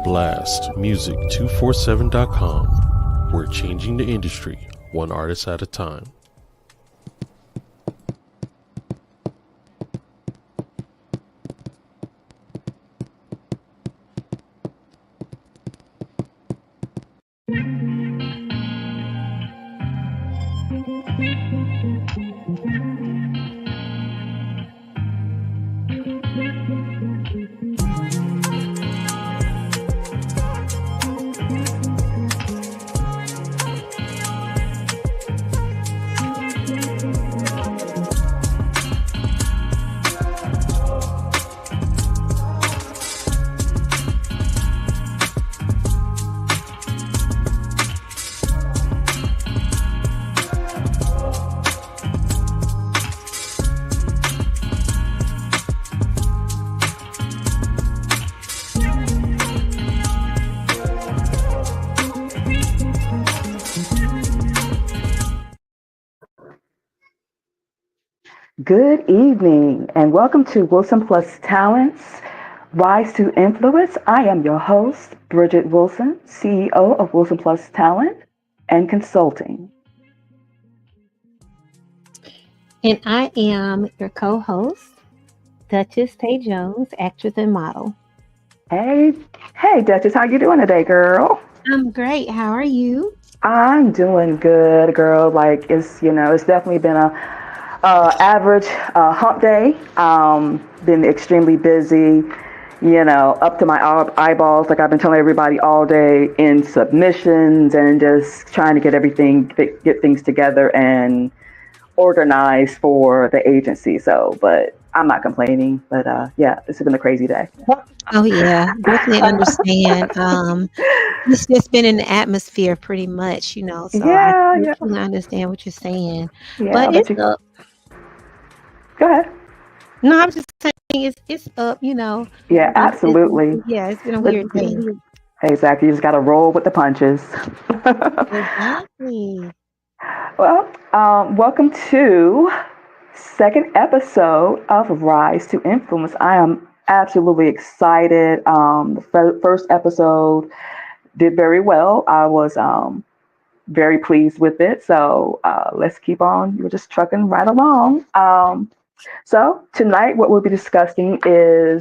blastmusic247.com. We're changing the industry, one artist at a time. Good evening and welcome to Wilson Plus Talents, Rise to Influence. I am your host, Bridget Wilson, CEO of Wilson Plus Talent and Consulting. And I am your co-host, Dutchess Tay Jones, actress and model. Hey, Dutchess, how you doing today, girl? I'm great. How are you? I'm doing good, girl. Like it's definitely been a average hump day. Been extremely busy, up to my eyeballs, like I've been telling everybody all day, in submissions and just trying to get things together and organized for the agency. So, but I'm not complaining. But yeah, this has been a crazy day. Oh yeah, definitely understand. It's just been in the atmosphere pretty much, so I definitely understand what you're saying. Yeah, but it's up. Go ahead. No, I was just saying it's up, Yeah, absolutely. Yeah, it's been a weird day. Exactly. You just got to roll with the punches. Exactly. Well, welcome to second episode of Rise to Influence. I am absolutely excited. The first episode did very well. I was very pleased with it. So let's keep on. We're just trucking right along. So tonight, what we'll be discussing a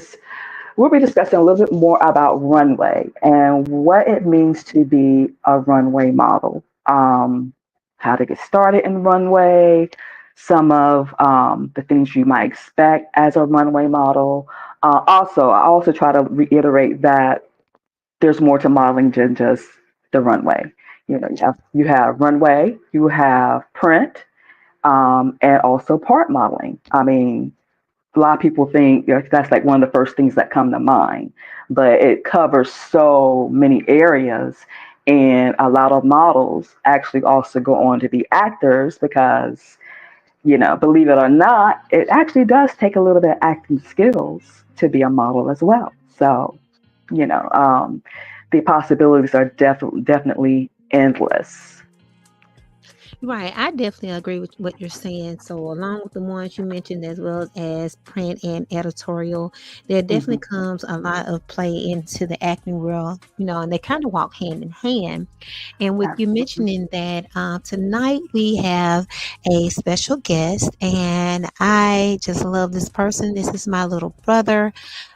little bit more about runway and what it means to be a runway model, how to get started in runway, some of the things you might expect as a runway model. I also try to reiterate that there's more to modeling than just the runway. You have runway, you have print, and also part modeling. I mean, a lot of people think that's like one of the first things that come to mind, but it covers so many areas. And a lot of models actually also go on to be actors because, believe it or not, it actually does take a little bit of acting skills to be a model as well. So, the possibilities are definitely endless. Right. I definitely agree with what you're saying. So along with the ones you mentioned, as well as print and editorial, there definitely comes a lot of play into the acting world, and they kind of walk hand in hand. And with you mentioning that, tonight we have a special guest, and I just love this person. This is my little brother.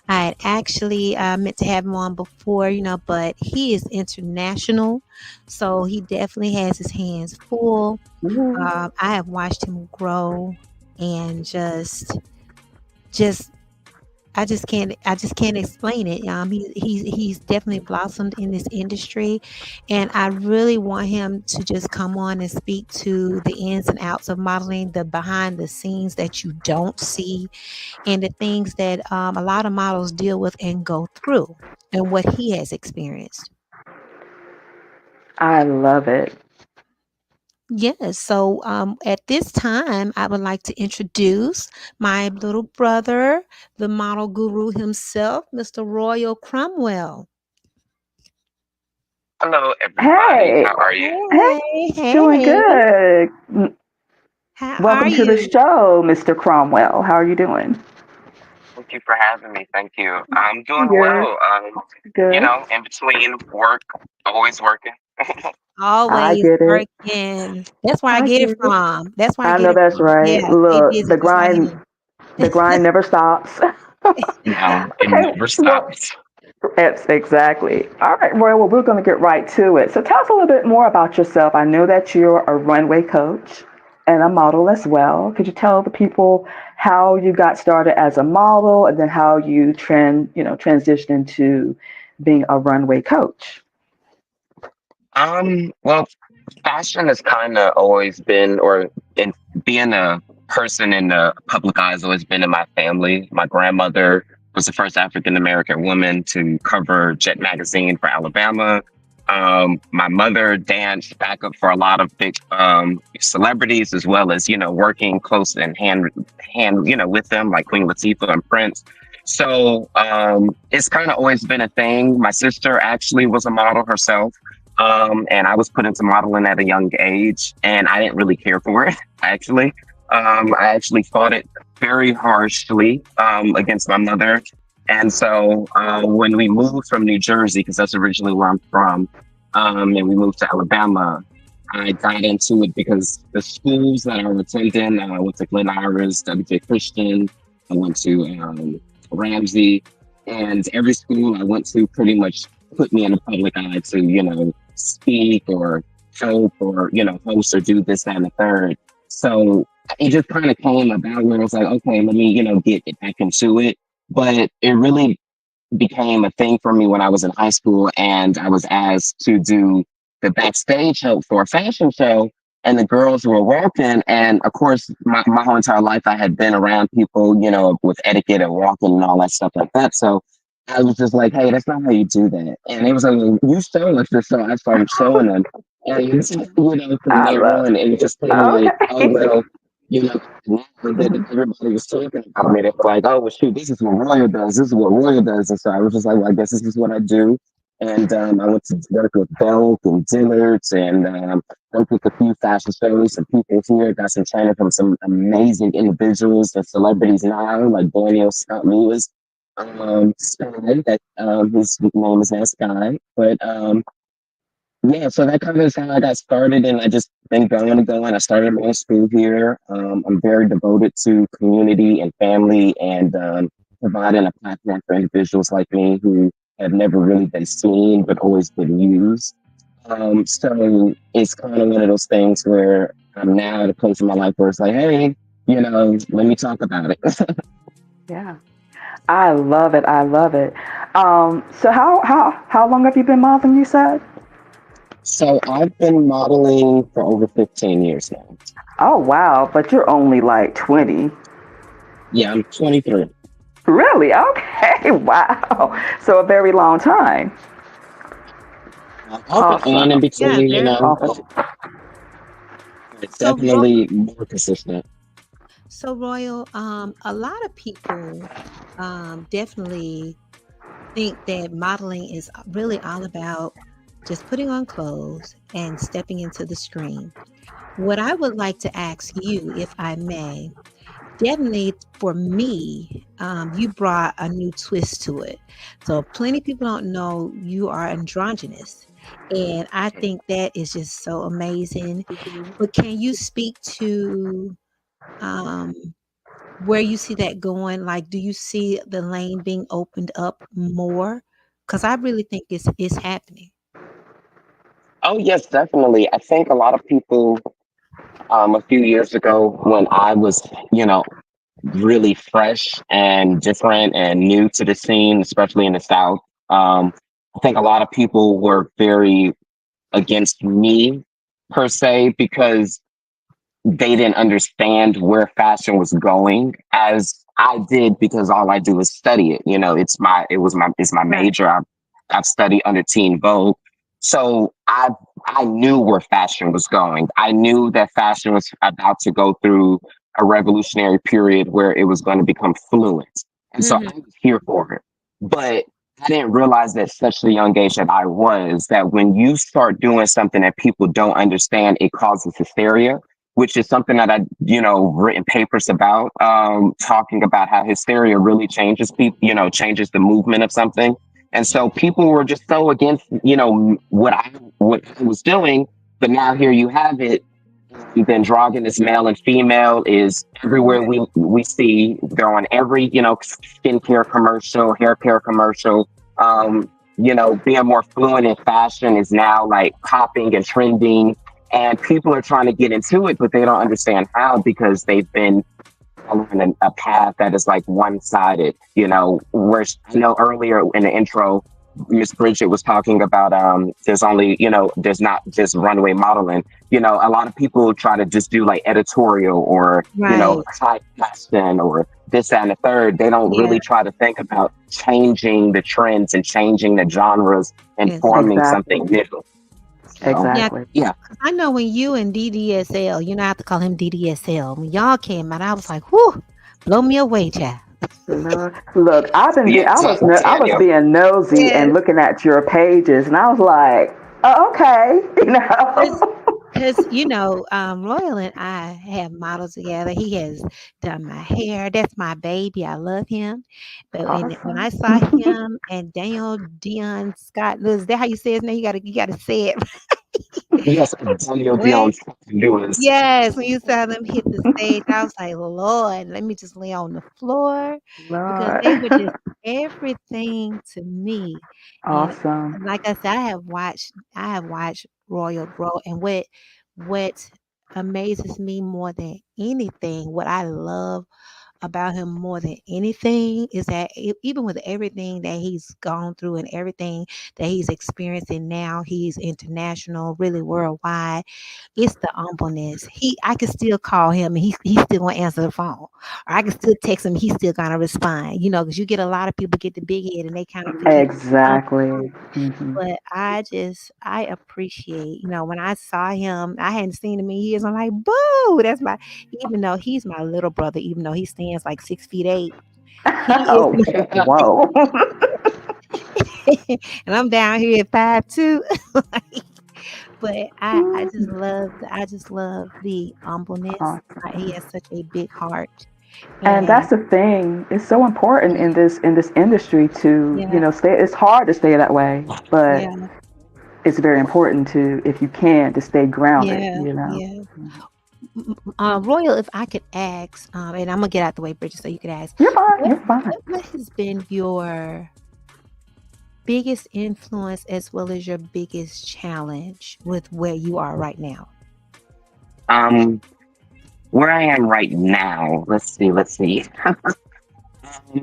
I had actually meant to have him on before, but he is international. So he definitely has his hands full. I have watched him grow and I just can't explain it. He's definitely blossomed in this industry, and I really want him to just come on and speak to the ins and outs of modeling, the behind the scenes that you don't see, and the things that a lot of models deal with and go through, and what he has experienced. I love it. Yes. So at this time, I would like to introduce my little brother, the model guru himself, Mr. Royal Cromwell. Hello, everybody. How are you? Hey. Doing good. How Welcome are to the you? show, Mr. Cromwell. How are you doing? you for having me. Thank you. I'm doing You're well. good. In between work, always working. I Always get it. working. That's where I I get get it it. from. That's where I I get know it that's from. right. Yeah, stay Look, busy. That's where I get the it. grind never stops. No, it Okay, never well, stops. exactly. All right, Roy. Well, we're going to get right to it. So, tell us a little bit more about yourself. I know that you're a runway coach and a model as well. Could you tell the people how you got started as a model, and then how you transitioned into being a runway coach? Well, fashion has kind of always been, or in being a person in the public eye has always been in my family. My grandmother was the first African American woman to cover Jet magazine for Alabama. My mother danced backup for a lot of big celebrities, as well as working close and hand with them, like Queen Latifah and Prince. So it's kind of always been a thing. My sister actually was a model herself. And I was put into modeling at a young age, and I didn't really care for it, actually. I actually fought it very harshly against my mother. And so when we moved from New Jersey, because that's originally where I'm from, and we moved to Alabama, I got into it because the schools that I was attending, I went to Glen Iris, WJ Christian, I went to Ramsey, and every school I went to pretty much put me in the public eye to, speak or help or, host or do this, that, and the third. So it just kind of came about where I was like, okay, let me, get back into it. But it really became a thing for me when I was in high school and I was asked to do the backstage help for a fashion show. And the girls were walking. And of course, my whole entire life, I had been around people, with etiquette and walking and all that stuff like that. So I was just like, hey, that's not how you do that. And it was like, well, you show us this. So I started showing them. And, from I there love. on, it was just kind of like, oh, Okay. well, now that everybody was talking about me, they were like, oh, well, shoot, this is what Royal does. This is what Royal does. And so I was just like, well, I guess this is what I do. And I went to work with Belk and Dillard's and worked with a few fashion shows and people here. Got some training from some amazing individuals and celebrities now, like Borneo Scott Lewis. Sky, that his name is now Sky. But yeah, so that kind of is how I got started, and I just been going and going. I started my own school here. I'm very devoted to community and family, and providing a platform for individuals like me who have never really been seen but always been used. So it's kind of one of those things where I'm now at a place in my life where it's like, hey, let me talk about it. Yeah. I love it. I love it. So how long have you been modeling? You said. So I've been modeling for over 15 years now. Oh wow, but you're only like 20. Yeah, I'm 23. Really? Okay. Wow. So a very long time. Off and on in Awesome. Yeah, between, very long. Awesome. it's So, Ro- definitely more consistent. so Royal, a lot of people definitely think that modeling is really all about just putting on clothes and stepping into the screen. What I would like to ask you, if I may, definitely for me, you brought a new twist to it. So plenty of people don't know you are androgynous. And I think that is just so amazing. But can you speak to um, where you see that going? Like, do you see the lane being opened up more? Because I really think it's happening. Oh, yes, definitely. I think a lot of people, a few years ago when I was, really fresh and different and new to the scene, especially in the South, I think a lot of people were very against me per se because they didn't understand where fashion was going as I did because all I do is study it. It's my Right. major. I've studied under Teen Vogue. So I knew where fashion was going. I knew that fashion was about to go through a revolutionary period where it was going to become fluent. And so I Hmm. was here for it. But I didn't realize at such a young age that I was that when you start doing something that people don't understand, it causes hysteria which is something that I, written papers about, talking about how hysteria really changes people, changes the movement of something. And so people were just so against, what I was doing. But now here you have it. The androgynous male and female is everywhere we see. They're on every, skincare commercial, hair care commercial. Being more fluent in fashion is now like popping and trending. And people are trying to get into it, but they don't understand how, because they've been following a path that is like one-sided. Where I know earlier in the intro, Miss Bridget was talking about there's not just runway modeling. A lot of people try to just do like editorial or high fashion or this, that, and the third. They don't really try to think about changing the trends and changing the genres and forming something new. Exactly. Yeah. I know when you and DDSL, I have to call him DDSL. When y'all came out, I was like, whoo, blow me away, child. Look, I was being nosy and looking at your pages, and I was like, oh, okay, Because Royal and I have modeled together. He has done my hair. That's my baby. I love him. But when I saw him and Daniel Dion Scott, is that how you say his name? You gotta say it. Yes, Daniel Dion Scott. Yes, when you saw them hit the stage, I was like, Lord, let me just lay on the floor, because they were just everything to me. Awesome. And like I said, I have watched Royal grow, and what amazes me more than anything, what I love about him more than anything, is that even with everything that he's gone through and everything that he's experiencing now, he's international, really worldwide. It's the humbleness. I can still call him and he's still gonna answer the phone, or I can still text him, he's still gonna respond. Because you get a lot of people get the big head and they kind of forget. Exactly. Mm-hmm. But I appreciate, when I saw him, I hadn't seen him in years. I'm like, boo, even though he's my little brother, even though he stands like 6'8", whoa. and I'm down here at 5'2". But I just love the humbleness. Awesome. He has such a big heart. And that's the thing. It's so important in this industry to, stay. It's hard to stay that way, but it's very important to, if you can, to stay grounded. Royal, if I could ask, and I'm gonna get out the way, Bridget, so you could ask. You're fine. What has been your biggest influence as well as your biggest challenge with where you are right now? Where I am right now, let's see.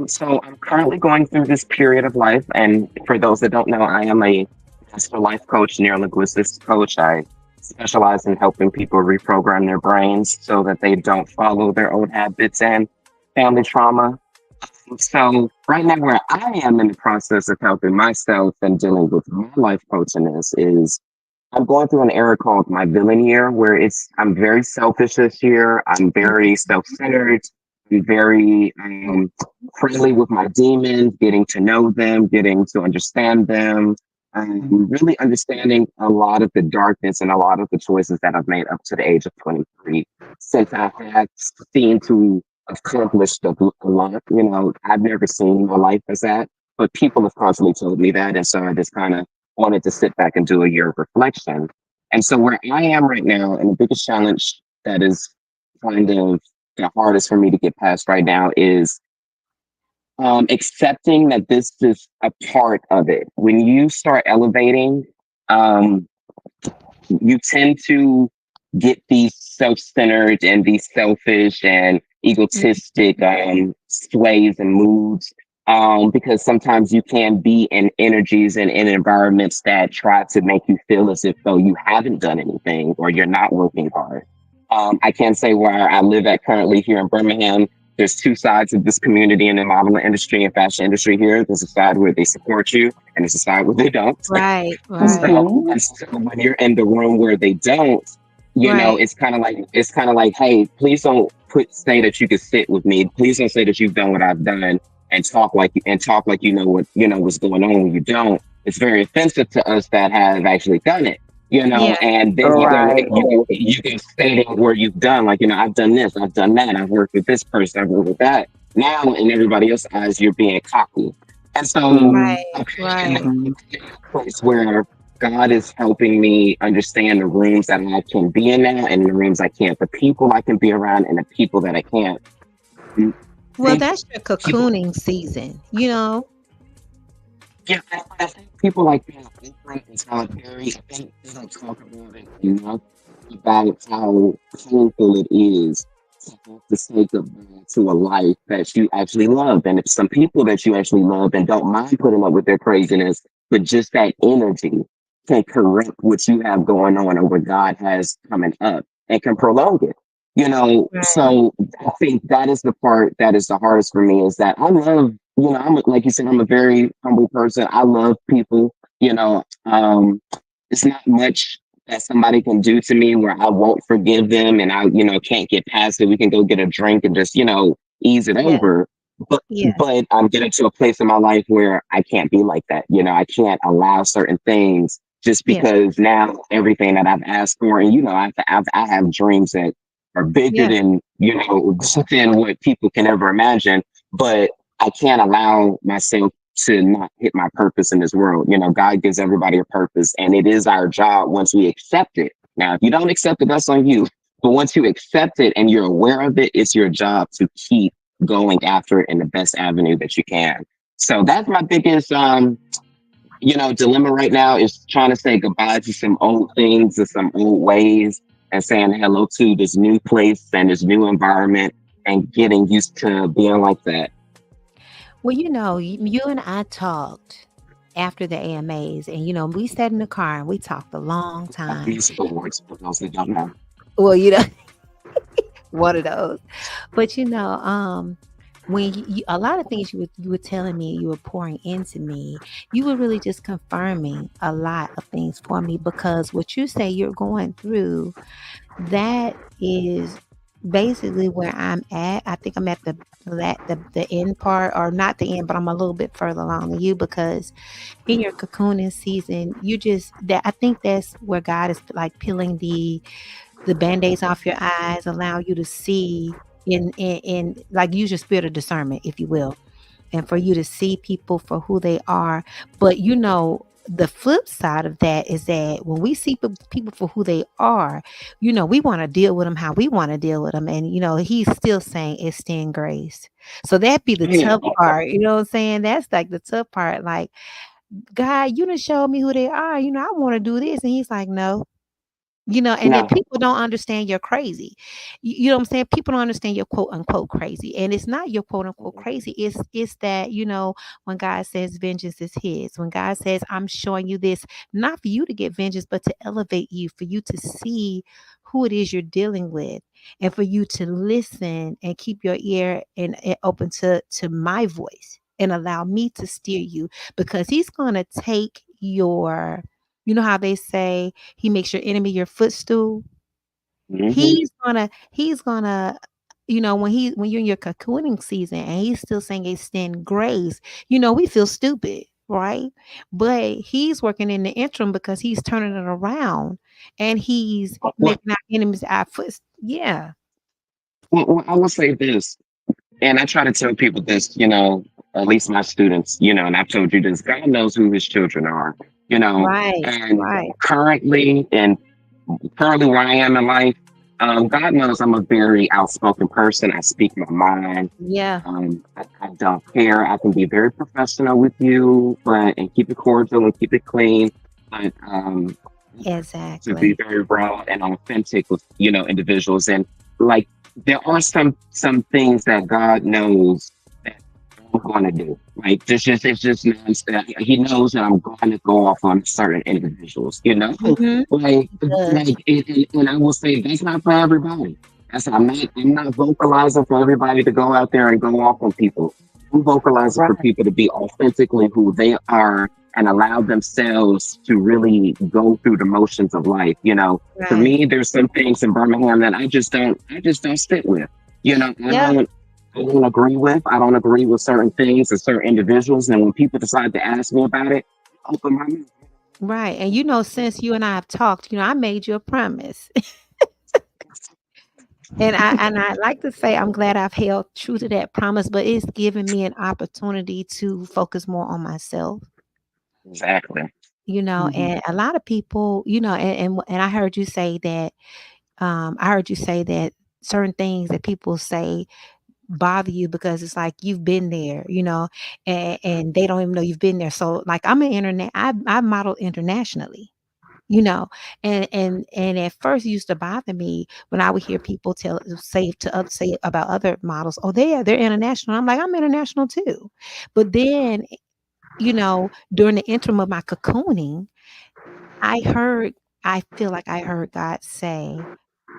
So I'm currently going through this period of life, and for those that don't know, I am a master life coach, neurolinguistics coach. I specialize in helping people reprogram their brains so that they don't follow their old habits and family trauma. So right now, where I am in the process of helping myself and dealing with my life coaching is I'm going through an era called my villain year, where I'm very selfish this year. I'm very self-centered. I'm very friendly with my demons, getting to know them, getting to understand them. Really understanding a lot of the darkness and a lot of the choices that I've made up to the age of 23, since I had seen to accomplish a lot. I've never seen my life as that, but people have constantly told me that. And so I just kind of wanted to sit back and do a year of reflection. And so where I am right now, and the biggest challenge that is kind of the hardest for me to get past right now is accepting that this is a part of it. When you start elevating, you tend to get these self-centered and these selfish and egotistic sways and moods, because sometimes you can be in energies and in environments that try to make you feel as if though you haven't done anything or you're not working hard. I can say where I live at currently here in Birmingham, there's two sides of this community in the modeling industry and fashion industry here. There's a side where they support you and there's a side where they don't. Right. So when you're in the room where they don't, it's kind of like, hey, please don't say that you can sit with me. Please don't say that you've done what I've done and talk like you know what's going on when you don't. It's very offensive to us that have actually done it. Yeah. and then Right. you can state where you've done, like, I've done this, I've done that, I've worked with this person, I've worked with that. Now, in everybody else's eyes, you're being cocky. And so Mm-hmm. Right. I'm Right. Mm-hmm. in a place where God is helping me understand the rooms that I can be in now and the rooms I can't, the people I can be around and the people that I can't. I Well, think that's your people cocooning season, you know? Yeah, I think people like being open and solitary. I think they don't talk about it enough about how painful it is to have to say goodbye to a life that you actually love. And if some people that you actually love and don't mind putting up with their craziness, but just that energy can correct what you have going on or what God has coming up and can prolong it. Right. So I think that is the part that is the hardest for me is that I love like you said, I'm a very humble person. I love people. It's not much that somebody can do to me where I won't forgive them and I, can't get past it. We can go get a drink and just, ease it Yeah. over. But Yeah. but I'm getting to a place in my life where I can't be like that. I can't allow certain things just Yeah. because now everything that I've asked for, and I have dreams that are bigger Yeah. than than what people can ever imagine. But I can't allow myself to not hit my purpose in this world. God gives everybody a purpose, and it is our job once we accept it. Now, if you don't accept it, that's on you. But once you accept it and you're aware of it, it's your job to keep going after it in the best avenue that you can. So that's my biggest, dilemma right now is trying to say goodbye to some old things, to some old ways, and saying hello to this new place and this new environment and getting used to being like that. Well, you and I talked after the AMAs, and we sat in the car and we talked a long time. These awards for those that don't know. Well, one of those. But when a lot of things you were telling me, you were pouring into me, you were really just confirming a lot of things for me, because what you say you're going through, that is basically where I'm at. I think I'm at the end part, or not the end, but I'm a little bit further along than you, because in your cocooning season, I think that's where God is like peeling the band-aids off your eyes, allow you to see in like, use your spirit of discernment, if you will, and for you to see people for who they are. But the flip side of that is that when we see people for who they are, we want to deal with them how we want to deal with them. And he's still saying extend grace. So that'd be the Yeah. tough part. You know what I'm saying? That's like the tough part. Like, God, you done showed me who they are. I want to do this. And he's like, no. And then No. people don't understand you're crazy. You know what I'm saying? People don't understand you're quote unquote crazy. And it's not your quote unquote crazy. It's that, when God says vengeance is his, when God says, I'm showing you this, not for you to get vengeance, but to elevate you, for you to see who it is you're dealing with, and for you to listen and keep your ear and open to my voice, and allow me to steer you, because he's going to take how they say he makes your enemy your footstool. Mm-hmm. He's gonna, when you're in your cocooning season and he's still saying extend grace, we feel stupid, right? But he's working in the interim, because he's turning it around, and he's Well, making our enemies our foot. Yeah. I will say this, and I try to tell people this, at least my students, and I've told you this, God knows who his children are, Right. and Right. currently where I am in life, God knows I'm a very outspoken person. I speak my mind. Yeah. I don't care. I can be very professional with you, and keep it cordial and keep it clean. But to be Exactly. very raw and authentic with individuals, and like there are some things that God knows that I'm going to do. Like it's just he knows that I'm going to go off on certain individuals. Mm-hmm. And I will say that's not for everybody. I'm not vocalizing for everybody to go out there and go off on people. I'm vocalizing Right. for people to be authentically who they are and allow themselves to really go through the motions of life. For Right. me, there's some things in Birmingham that I just don't stick with. Yeah. I don't agree with. I don't agree with certain things and certain individuals. And when people decide to ask me about it, I open my mouth. Right. And since you and I have talked, I made you a promise. And I like to say I'm glad I've held true to that promise, but it's given me an opportunity to focus more on myself. Exactly. And a lot of people, and I heard you say that certain things that people say bother you because it's like you've been there, and they don't even know you've been there. So like I'm an internet, I model internationally, you know, and at first it used to bother me when I would hear people say about other models, oh, they're international. I'm like, I'm international too. But then, during the interim of my cocooning, I heard, I feel like I heard God say,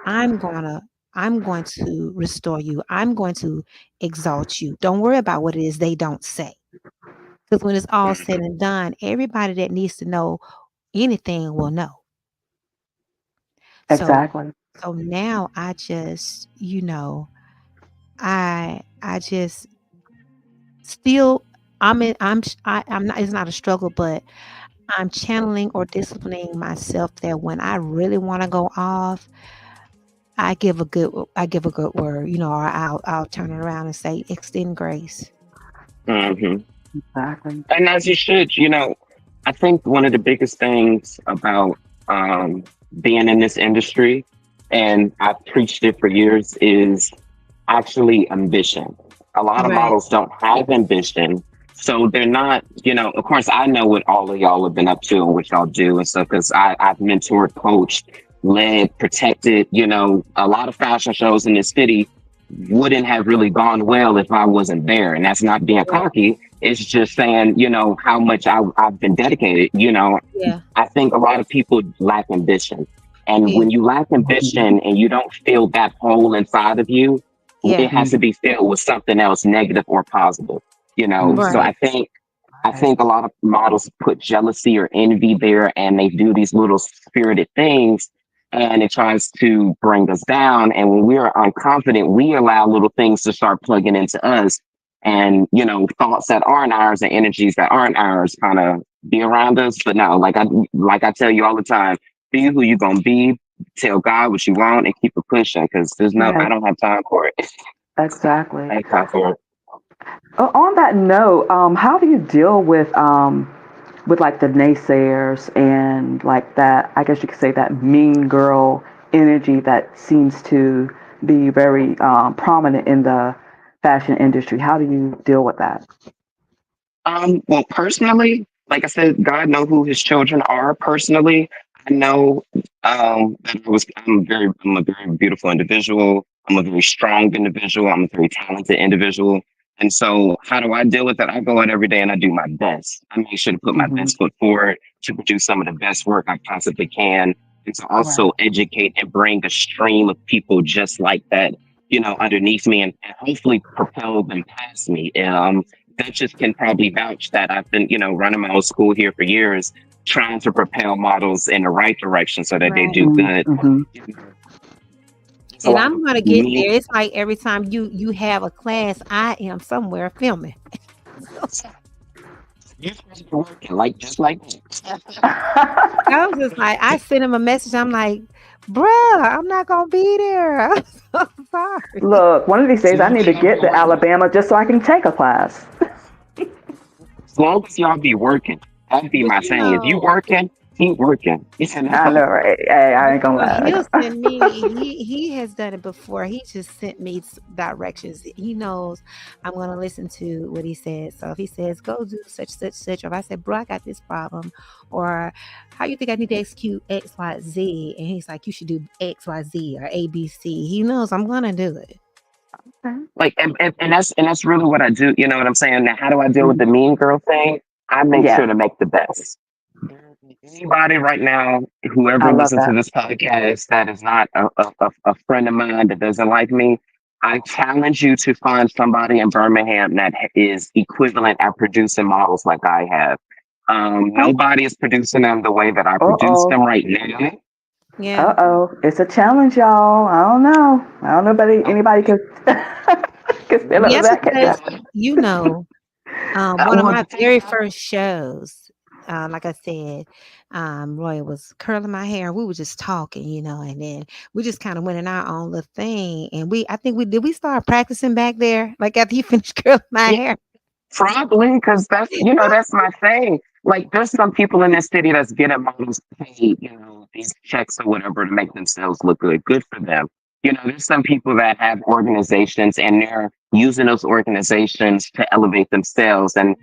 I'm gonna I'm going to restore you. I'm going to exalt you. Don't worry about what it is they don't say. Because when it's all said and done, everybody that needs to know anything will know. So Exactly. so now I just, I just still I'm not, it's not a struggle, but I'm channeling or disciplining myself that when I really want to go off, I give a good word, or I'll turn it around and say extend grace. Hmm. Exactly. And as you should, I think one of the biggest things about being in this industry, and I've preached it for years, is actually ambition. A lot of Right. models don't have ambition. So they're not, of course, I know what all of y'all have been up to and what y'all do and stuff because I've mentored, coached, led, protected, a lot of fashion shows in this city wouldn't have really gone well if I wasn't there. And that's not being Yeah. cocky. It's just saying, how much I've been dedicated. Yeah. I think a lot of people lack ambition. And Yeah. when you lack ambition and you don't feel that hole inside of you, it Yeah. has to be filled with something else, negative or positive. So Right. I think a lot of models put jealousy or envy there and they do these little spirited things and it tries to bring us down. And when we're unconfident, we allow little things to start plugging into us and, thoughts that aren't ours and energies that aren't ours kind of be around us. But no, like I tell you all the time, be who you're gonna be, tell God what you want and keep it pushing because I Yes, don't have time for it. exactly. I have time for it. On that note, how do you deal with like the naysayers and like that? I guess you could say that mean girl energy that seems to be very prominent in the fashion industry. How do you deal with that? Well, personally, like I said, God know who his children are. Personally, I know that I'm a very beautiful individual. I'm a very strong individual. I'm a very talented individual. And so how do I deal with that? I go out every day and I do my best. I make sure to put my Hmm. best foot forward to produce some of the best work I possibly can. And to Right. also educate and bring a stream of people just like that, underneath me and hopefully propel them past me. Duchess can probably vouch that I've been, running my own school here for years, trying to propel models in the right direction so that they Right. do good. Mm-hmm. There's a And lot of I'm gonna get me. there. It's like every time you have a class, I am somewhere filming. You're supposed to be working just like me. I was just like, I sent him a message. I'm like, bruh, I'm not gonna be there. I'm so sorry. Look, one of these So days I you need to think I'll be get to working? Alabama just so I can take a class. As long as y'all be working, that'd be But my saying. If you working, keep working. I know, right? Hey, I ain't gonna he'll lie. send me. He has done it before. He just sent me directions. He knows I'm gonna listen to what he says. So if he says go do such, or if I said, bro, I got this problem, or how you think I need to execute X, Y, Z, and he's like, you should do X, Y, Z, or A, B, C. He knows I'm gonna do it. Like, and that's really what I do. You know what I'm saying? Now, how do I deal with the Mhm. mean girl thing? I make Yeah, sure to make the best. Anybody right now, I whoever love listens to that. this podcast that is not a friend of mine that doesn't like me, I challenge you to find somebody in Birmingham that is equivalent at producing models like I have. Okay. Nobody is producing them the way that I Uh produce oh. them right now. Yeah. Uh-oh. It's a challenge, y'all. I don't know. I don't know if anybody can can stand up Yeah, to that. because Nobody. you know, one of Well, my the thing very about first shows. like I said, Roy was curling my hair. We were just talking, and then we just kind of went in our own little thing. And I think we start practicing back there, like after you finished curling my Yeah, hair. probably because that's my thing. Like, there's some people in this city that's getting models paid, these checks or whatever to make themselves look good. Good for them. There's some people that have organizations and they're using those organizations to elevate themselves. And,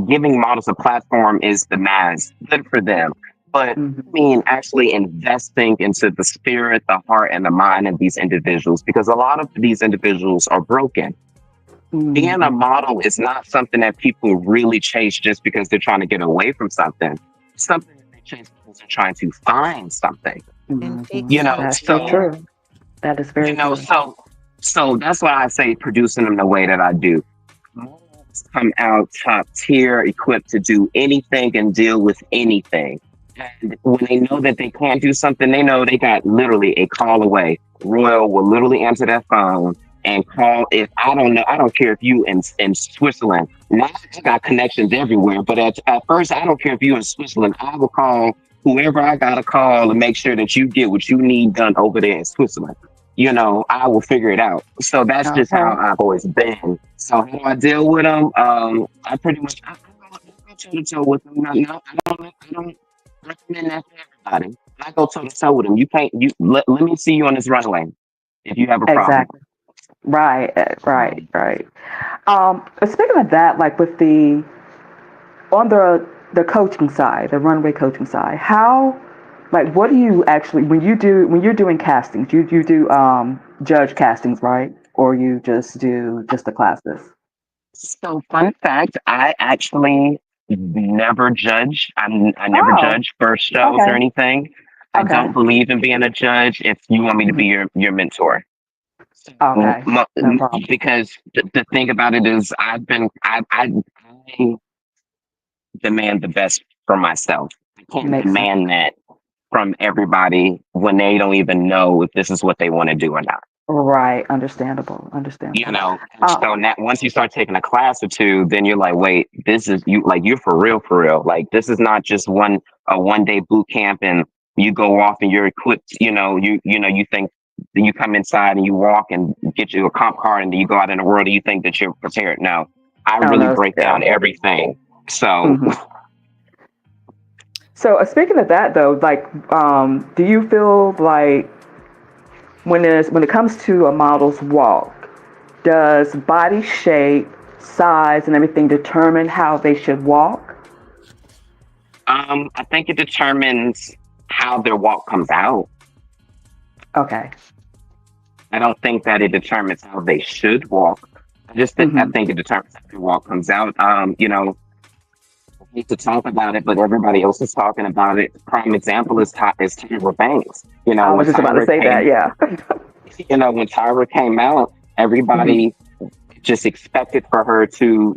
giving models a platform is the mass. Good for them. But Mhm. I mean, actually investing into the spirit, the heart, and the mind of these individuals, because a lot of these individuals are broken. Being a Mhm. model is not something that people really chase just because they're trying to get away from something. It's something that they chase because they're trying to find something. And Mhm. You fix know, it. That's so Yeah. so true. That is you very know, true. so so that's why I say producing them the way that I do. Models come out top tier, equipped to do anything and deal with anything. And when they know that they can't do something, they know they got literally a call away. Royal will literally answer that phone and call. If I don't know, I don't care if you in Switzerland. Now I got connections everywhere, but at first I don't care if you in Switzerland. I will call whoever I gotta call and make sure that you get what you need done over there in Switzerland. I will figure it out. So that's just how Okay. I've always been. So how do I deal with them? I pretty much I go toe to toe with them. No, I don't recommend that for everybody. I go toe to toe with them. You can't. Let me see you on this runway if you have a problem. Exactly. Right. Right. Right. Right. Speaking of that, like with on the coaching side, the runway coaching side, how like what do you actually when you're doing castings, you do judge castings, right? Or you just do just the classes? So fun fact, I actually never judge. I never Oh, judge first shows or okay. anything. I Okay. don't believe in being a judge if you want me to Mhm. be your mentor. So, Okay. No problem. because the thing about it is, I demand the best for myself. I can't Makes sense. demand that from everybody when they don't even know if this is what they want to do or not. Right. Understandable. Understandable. And Uh, so now once you start taking a class or two, then you're like, wait, this is you like you're for real. Like this is not just a 1 day boot camp and you go off and you're equipped, you think you come inside and you walk and get you a comp card and then you go out in the world and you think that you're prepared. No, I oh really no. break Yeah. down everything. So Hmm. So speaking of that though, like, do you feel like when it comes to a model's walk, does body shape, size, and everything determine how they should walk? I think it determines how their walk comes out. Okay. I don't think that it determines how they should walk. I Hmm. think it determines how their walk comes out. I hate to talk about it, but everybody else is talking about it. Prime example is Tyra Banks. I was just about to say that. Yeah. When Tyra came out, Hmm. everybody just expected for her to,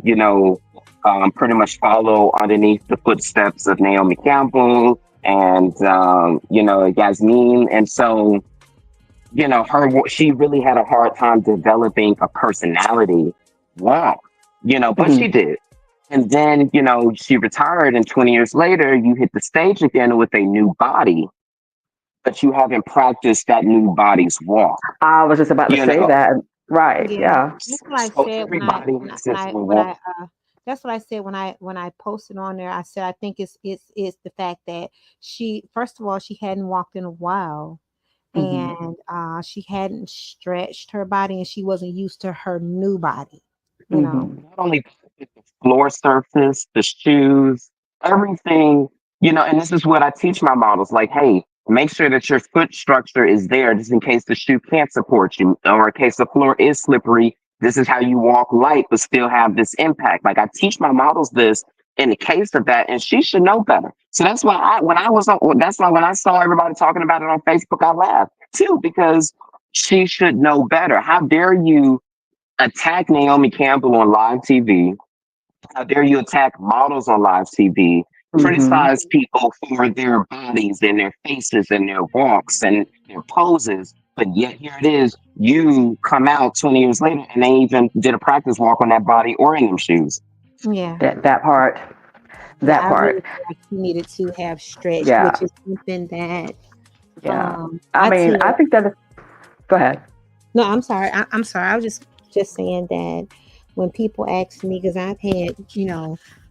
pretty much follow underneath the footsteps of Naomi Campbell and, Yasmin. And so, she really had a hard time developing a personality walk, but Hmm. she did. And then, she retired, and 20 years later, you hit the stage again with a new body, but you haven't practiced that new body's walk, I was just about to you say know. that. Right. Yeah. Yeah. That's what I So said everybody has this walk. that's what I said when I posted on there. I said I think it's the fact that she first of all she hadn't walked in a while Hmm. and she hadn't stretched her body and she wasn't used to her new body, you know. Hmm. Not only the floor surface, the shoes, everything, and this is what I teach my models like, hey, make sure that your foot structure is there just in case the shoe can't support you or in case the floor is slippery. This is how you walk light but still have this impact. Like I teach my models this in the case of that, and she should know better. So that's why that's why when I saw everybody talking about it on Facebook, I laughed too, because she should know better. How dare you attack Naomi Campbell on live TV? How dare you attack models on live TV? Hmm. Criticize people for their bodies and their faces and their walks and their poses. But yet here it is, you come out 20 years later and they even did a practice walk on that body or in them shoes. Yeah. That part. That I really part. feel like you needed to have stretched, Yeah. which is something that Yeah. I I tell. think that is, go ahead. No, I'm sorry. I'm sorry. I was just saying that when people ask me, because I've had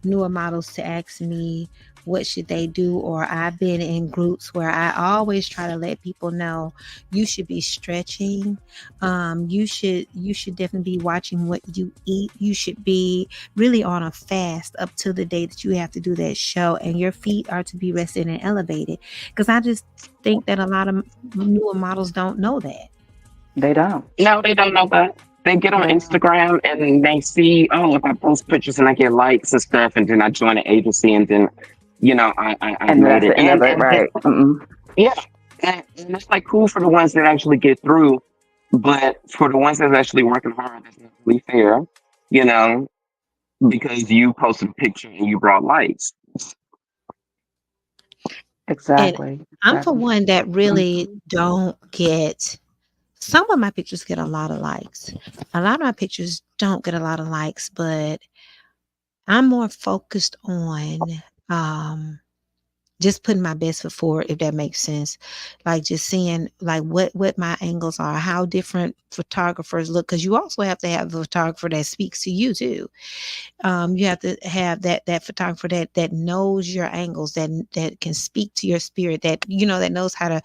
newer models to ask me what should they do, or I've been in groups where I always try to let people know you should be stretching. You should definitely be watching what you eat. You should be really on a fast up to the day that you have to do that show, and your feet are to be rested and elevated. Because I just think that a lot of newer models don't know that. They don't. No, they don't know that. They get on They don't. Instagram and they see, oh, if I post pictures and I get likes and stuff, and then I join an agency, and then, I And made that's it. the end of it, right? Mm-mm. Yeah, and it's like cool for the ones that actually get through, but for the ones that's actually working hard, that's not really fair, you know, because you posted a picture and you brought likes. And Exactly. I'm for Exactly. one that really don't get, some of my pictures get a lot of likes. A lot of my pictures don't get a lot of likes, but I'm more focused on just putting my best foot forward, if that makes sense. Like just seeing like what my angles are, how different photographers look, because you also have to have a photographer that speaks to you too. You have to have that photographer that knows your angles, that can speak to your spirit, that that knows how to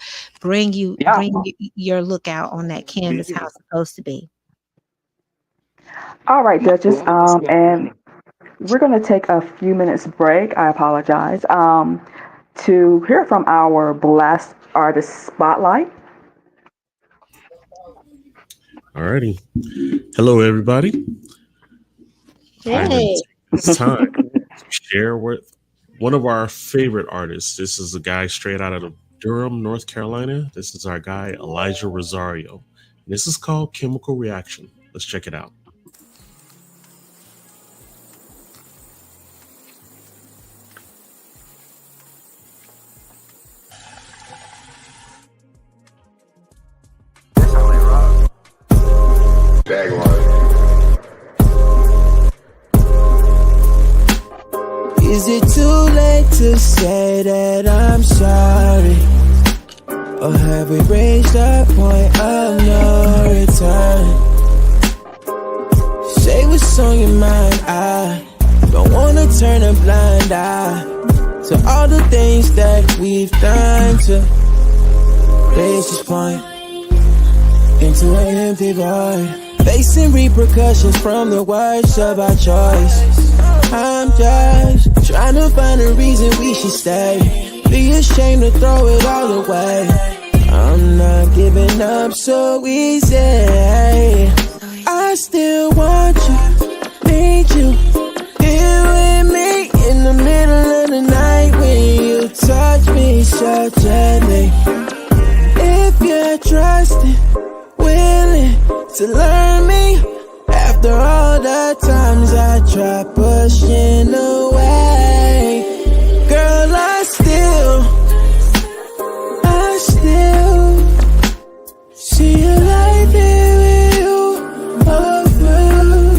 Yeah. your look out on that canvas how it's supposed to be. All right, Duchess. Love the And discussion. we're going to take a few minutes break. I apologize. To hear from our Blast Artist Spotlight. Alrighty. Hello, everybody. I'm going Hey. to take this time to share with one of our favorite artists. This is a guy straight out of Durham, North Carolina. This is our guy, Elijah Rosario. This is called Chemical Reaction. Let's check it out. Is it too late to say that I'm sorry? Or have we reached a point of no return? Say what's on your mind, I don't wanna turn a blind eye to all the things that we've done to reach this point, into an empty void, facing repercussions from the words of our choice. I'm just trying to find a reason we should stay. Be ashamed to throw it all away. I'm not giving up so easy. I still want you, need you, here with me in the middle of the night when you touch me so gently. If you're trusting, willing to learn me, after all the times I try pushing away, girl, I still see your light here with you, all through,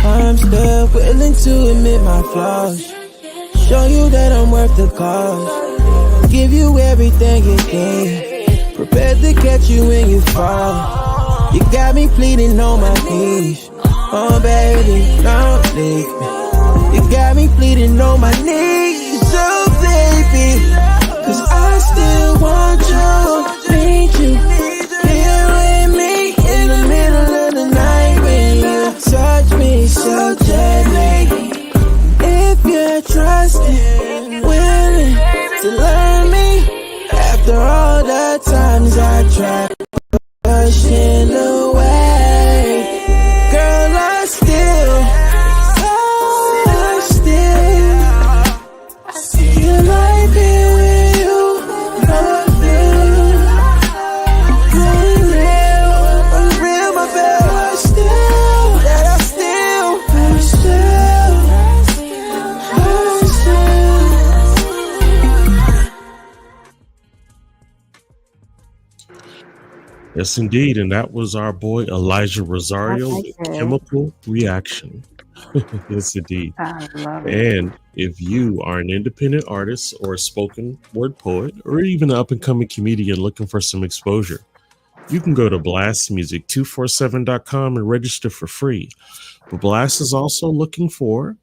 I'm still willing to admit my flaws, show you that I'm worth the cost, give you everything you need, prepared to catch you when you fall. You got me pleading on my knees, oh baby, don't leave me. You got me pleading on my knees, oh baby, 'cause I still want you, need you, here with me in the middle of the night when you touch me so gently. If you're trusting, willing to learn me, after all the times I tried pushing away, girl, I still see your light here with you, I'm real, my baby, Yes, indeed. And that was our boy Elijah I Rosario like with that. Chemical Reaction. Yes, indeed. I love it. And if you are an independent artist or a spoken word poet or even an up and coming comedian looking for some exposure, you can go to blastmusic247.com and register for free. But Blast is also looking for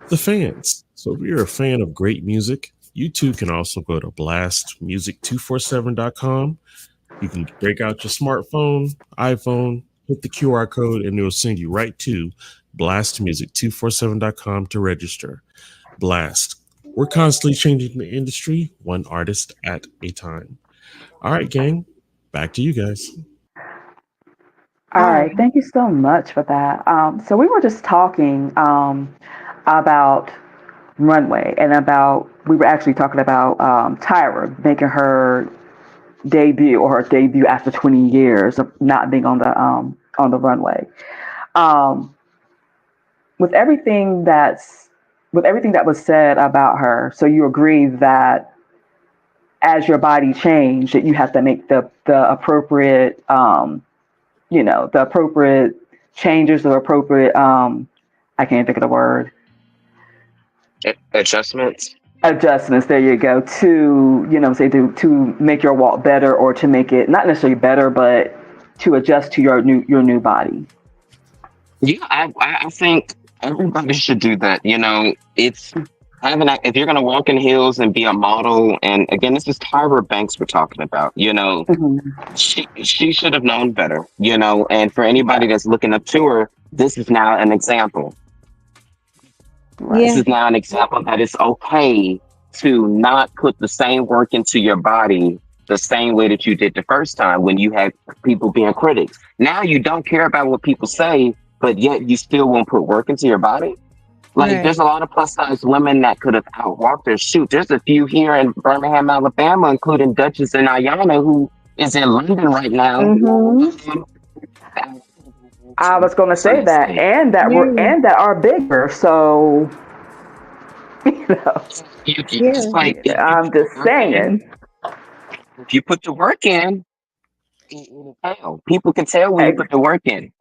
the fans. So if you're a fan of great music, you too can also go to blastmusic247.com. You can break out your smartphone, iPhone, hit the QR code, and it'll send you right to blastmusic247.com to register. Blast. We're constantly changing the industry, one artist at a time. All right, gang, back to you guys. All All right, right. thank you so much for that. So we were just talking about Runway and about we were actually talking about Tyra making her debut or her debut after 20 years of not being on the runway. Um, with everything that's with everything that was said about her, so you agree that as your body changed, that you have to make the appropriate the appropriate changes, the appropriate I can't think of the word Adjustments. adjustments. There you go. To say to make your walk better or to make it not necessarily better, but to adjust to your new body. Yeah, I think everybody should do that. It's having if you're gonna walk in heels and be a model, and again, this is Tyra Banks we're talking about. Mhm. She should have known better. And for anybody that's looking up to her, this is now an example. This Right. Yeah. is now an example that it's okay to not put the same work into your body the same way that you did the first time when you had people being critics. Now you don't care about what people say, but yet you still won't put work into your body. Like Right. there's a lot of plus size women that could have outwalked their shoot. There's a few here in Birmingham, Alabama, including Dutchess and Ayana, who is in London right now. Hmm. I was going to On say that that, stage. Yeah. and that are bigger. So you know, It's Yeah. like if you I'm put the just work in, saying. if you put the work in, it'll tell. People can tell when you Ex- put the work in.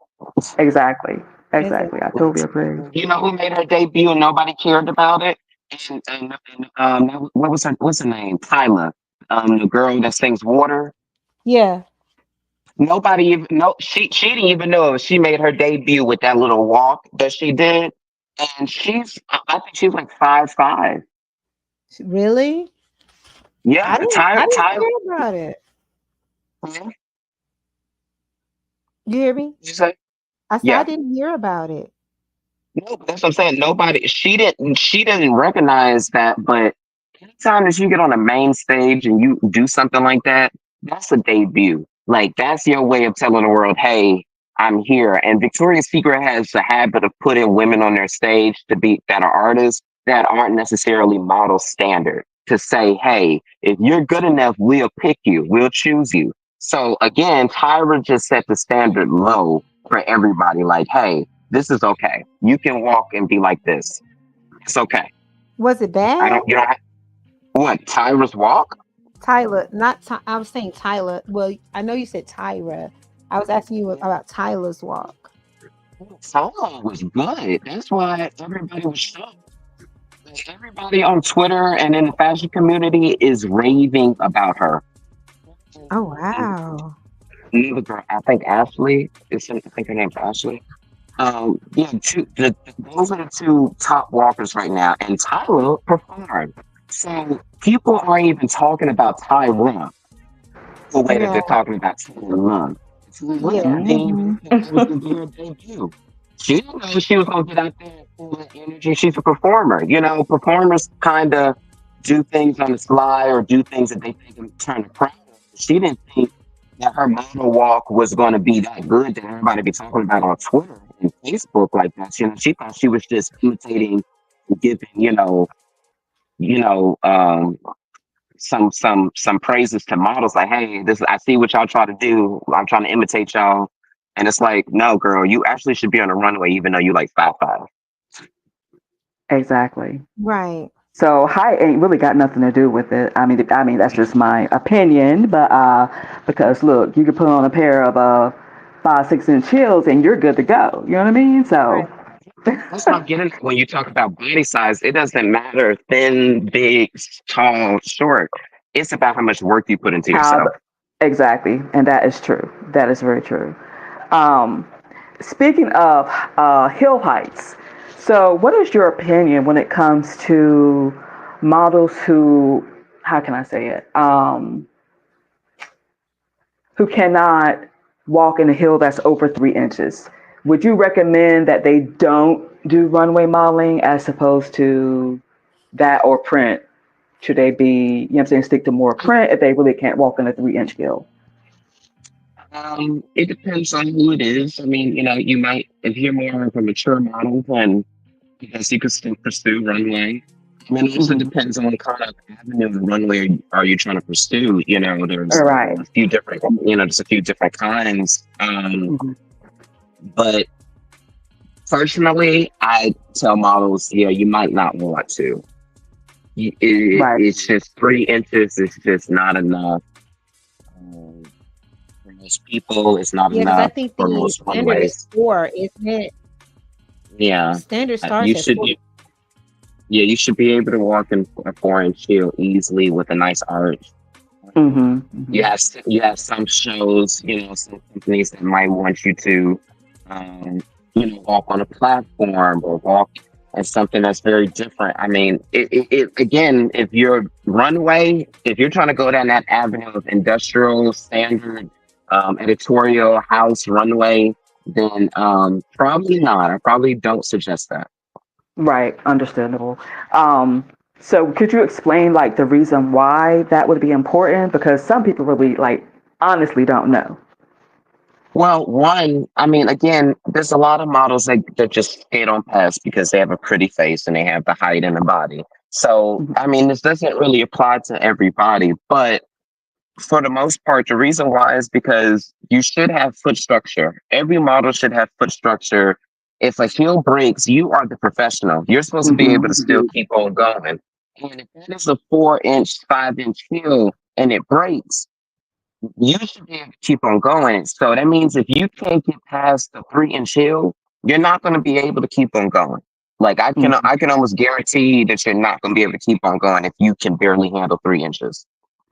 Exactly. Exactly. I Exactly. totally agree. You know who made her debut and nobody cared about it? And what's her name? Tyler. The girl that sings Water. Yeah. Nobody even no she didn't even know she made her debut with that little walk that she did. And I think she's like 5'5". Really? Yeah, I Tyler didn't Tyler. hear about it. Yeah, You hear me? you say? I said I Yeah. didn't hear about it. No, but that's what I'm saying. Nobody she didn't recognize that, but anytime that you get on a main stage and you do something like that, that's a debut. Like that's your way of telling the world, hey, I'm here. And Victoria's Secret has a habit of putting women on their stage to be that are artists that aren't necessarily model standard to say, hey, if you're good enough, we'll pick you, we'll choose you. So again, Tyra just set the standard low for everybody. Like, hey, this is okay. You can walk and be like this. It's okay. Was it I bad? don't. You don't. What? Tyra's walk? Tyler, not I was saying Tyler. Well, I know you said Tyra. I was asking you about Tyler's walk. Solo was good. That's why everybody was shocked. Like, everybody on Twitter and in the fashion community is raving about her. Oh wow. Another girl, I think Ashley. I think her name's Ashley. Yeah, those are the two top walkers right now, and Tyra performed. So people aren't even talking about Tyra the way that Yeah. they're talking about Taylor. Yeah. Hmm. That was gonna be her debut. She didn't know she was gonna get out there and feel that energy. She's a performer. Performers kind of do things on the sly or do things that they think can turn the crowd. She didn't think that her model walk was going to be that good that everybody be talking about on Twitter and Facebook like that. She thought she was just imitating, giving, you know, um, some praises to models like, hey, this I see what y'all try to do. I'm trying to imitate y'all. And it's like, no, girl, you actually should be on the runway even though you like 5'5". Exactly. Right. So height ain't really got nothing to do with it. I mean that's just my opinion. But because look, you could put on a pair of 5, 6 inch heels and you're good to go. You know what I mean? So Right. That's what I'm getting at. When you talk about body size, it doesn't matter thin, big, tall, short. It's about how much work you put into how yourself. exactly, and that is true. That is very true. Um, Speaking of hill heights, so what is your opinion when it comes to models who, how can I say it, who cannot walk in a hill that's over 3 inches? Would you recommend that they don't do runway modeling as opposed to that or print? Should they be, you know what I'm saying, stick to more print if they really can't walk in a 3 inch hill? It depends on who it is. I mean, you might, if you're more of a mature model, then I guess you could still pursue runway. I mean, it also Hmm. depends on what kind of avenue of runway are you trying to pursue. All There's right. a few different, there's a few different kinds. Hmm. But personally, I tell models, yeah, you might not want to. Right. It's just 3 inches. It's just not enough. Um, for most people, it's not Yeah, because I enough think for the most standard is runways. 4, isn't it? Yeah, Standard you starts at should. 4. You should be able to walk in a 4 inch heel easily with a nice arch. Um, Hmm. you Hmm. have you have some shows, some companies that might want you to, um, walk on a platform or walk as something that's very different. I mean, it again, if you're runway, if you're trying to go down that avenue of industrial standard, editorial house runway, then probably not. I probably don't suggest that. Right, understandable. Um, so could you explain like the reason why that would be important? Because some people really like honestly don't know. Well, one, I mean, again, there's a lot of models that just skate on past because they have a pretty face and they have the height and the body. So, Mhm. I mean, this doesn't really apply to everybody, but for the most part, the reason why is because you should have foot structure. Every model should have foot structure. If a heel breaks, you are the professional. You're supposed to be able Mhm. to still keep on going. And if that is a 4 inch, 5 inch heel and it breaks, you should be able to keep on going. So that means if you can't get past the 3 inch hill, you're not going to be able to keep on going. Like Mhm. I can almost guarantee that you're not going to be able to keep on going if you can barely handle 3 inches,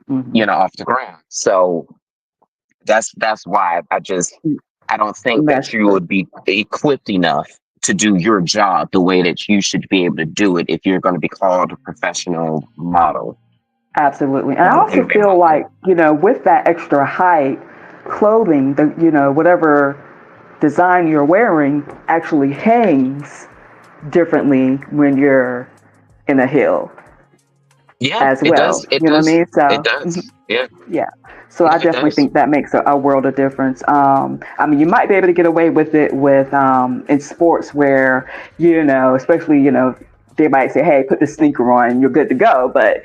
Mhm. off the ground. So that's why I don't think that That's you true. would be equipped enough to do your job the way that you should be able to do it if you're going to be called a professional model. Absolutely. And I also Anyway, feel like, with that extra height, clothing, whatever design you're wearing actually hangs differently when you're in a hill yeah, as it well. does. It You know what I does. mean? It So, does. Yeah, yeah. So I yeah, it definitely does. think that makes a world of difference. I mean, you might be able to get away with it with in sports where, especially, they might say, hey, put this sneaker on, you're good to go. But,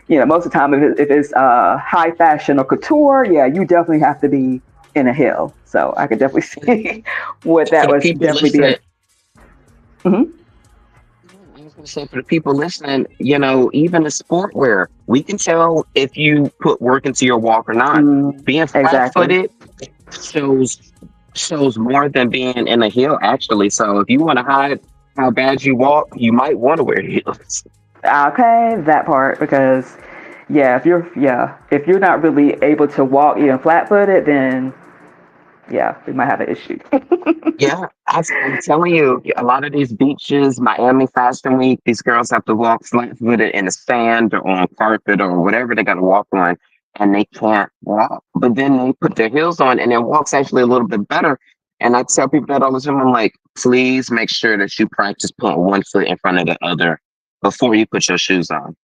most of the time, if it's high fashion or couture, yeah, you definitely have to be in a hill. So I could definitely see what For that the would people definitely be a. listening, Mhm. I was going to say for the people listening, even the sportwear, we can tell if you put work into your walk or not. Being flat Exactly. footed shows shows more than being in a heel, actually. So if you want to hide how bad you walk, you might want to wear heels. Okay, that part because if you're not really able to walk even flat footed, then yeah, we might have an issue. Yeah, I'm telling you, a lot of these beaches, Miami Fashion Week, these girls have to walk flat-footed in the sand or on carpet or whatever they got to walk on, and they can't walk. But then they put their heels on, and their walk's actually a little bit better. And I tell people that all the time. I'm like, please make sure that you practice putting one foot in front of the other before you put your shoes on.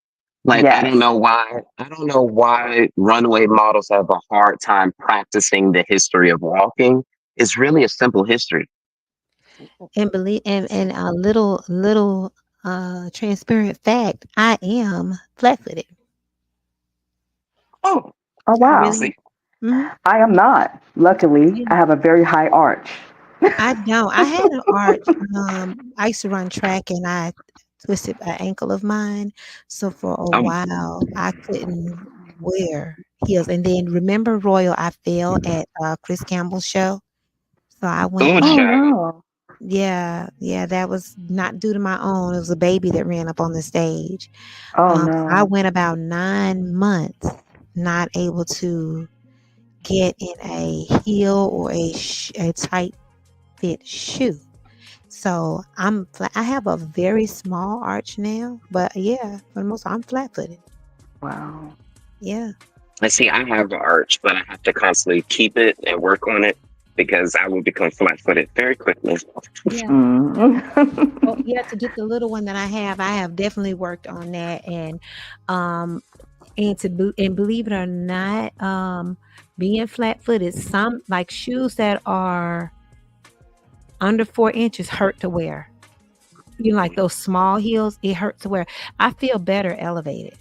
Like, I don't Yes, know why. I don't know why runway models have a hard time practicing the history of walking. It's really a simple history. And believe and a little transparent fact, I am flat-footed. Oh, oh I wow, really see, mhm. I am not. Luckily, I Yeah. have a very high arch. I don't. I had an arch. I used to run track and I twisted an ankle of mine. So for a Um, while, I couldn't wear heels. And then remember, Royal, I fell at Chris Campbell's show. So I went oh, Oh like, child. no. yeah, that was not due to my own. It was a baby that ran up on the stage. Oh I no. went about 9 months not able to get in a heel or a tight fit shoe. So I have a very small arch now, but yeah, for the most I'm flat footed. Wow. Yeah. And see, I have the arch, but I have to constantly keep it and work on it because I will become flat-footed very quickly. Yeah. Oh Mm. yeah, to get the little one that I have definitely worked on that, um and believe it or not, being flat footed, some like shoes that are under 4 inches hurt to wear. You know, like those small heels, it hurts to wear. I feel better elevated.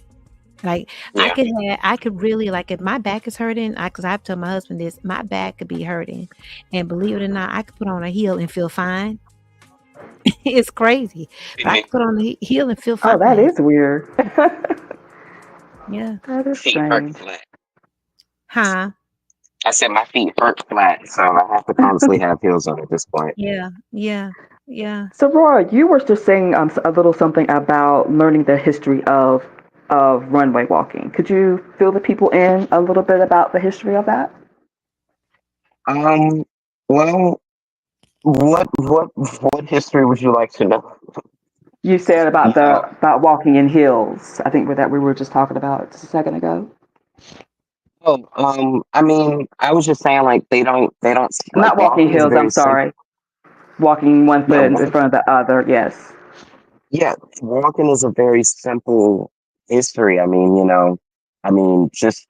Like Yeah. I could really like if my back is hurting, because I've told my husband this, my back could be hurting, and believe it or not, I could put on a heel and feel fine. It's crazy, but I could put on the heel and feel Oh, that fine. is weird. Yeah. That is Feet hurt strange. flat. Huh? I said my feet hurt flat, so I have to constantly have heels on at this point. Yeah. Yeah. Yeah. So, Roy, you were just saying a little something about learning the history of runway walking. Could you fill the people in a little bit about the history of that? Um, well, what history would you like to know? You said about You the know, about walking in heels. I think that we were just talking about just a second ago. I mean, I was just saying like they don't like Not walking walking is heels. I'm very simple. sorry. Walking one Yeah, foot in front of the other. Yes. yeah, walking is a very simple history. I mean, just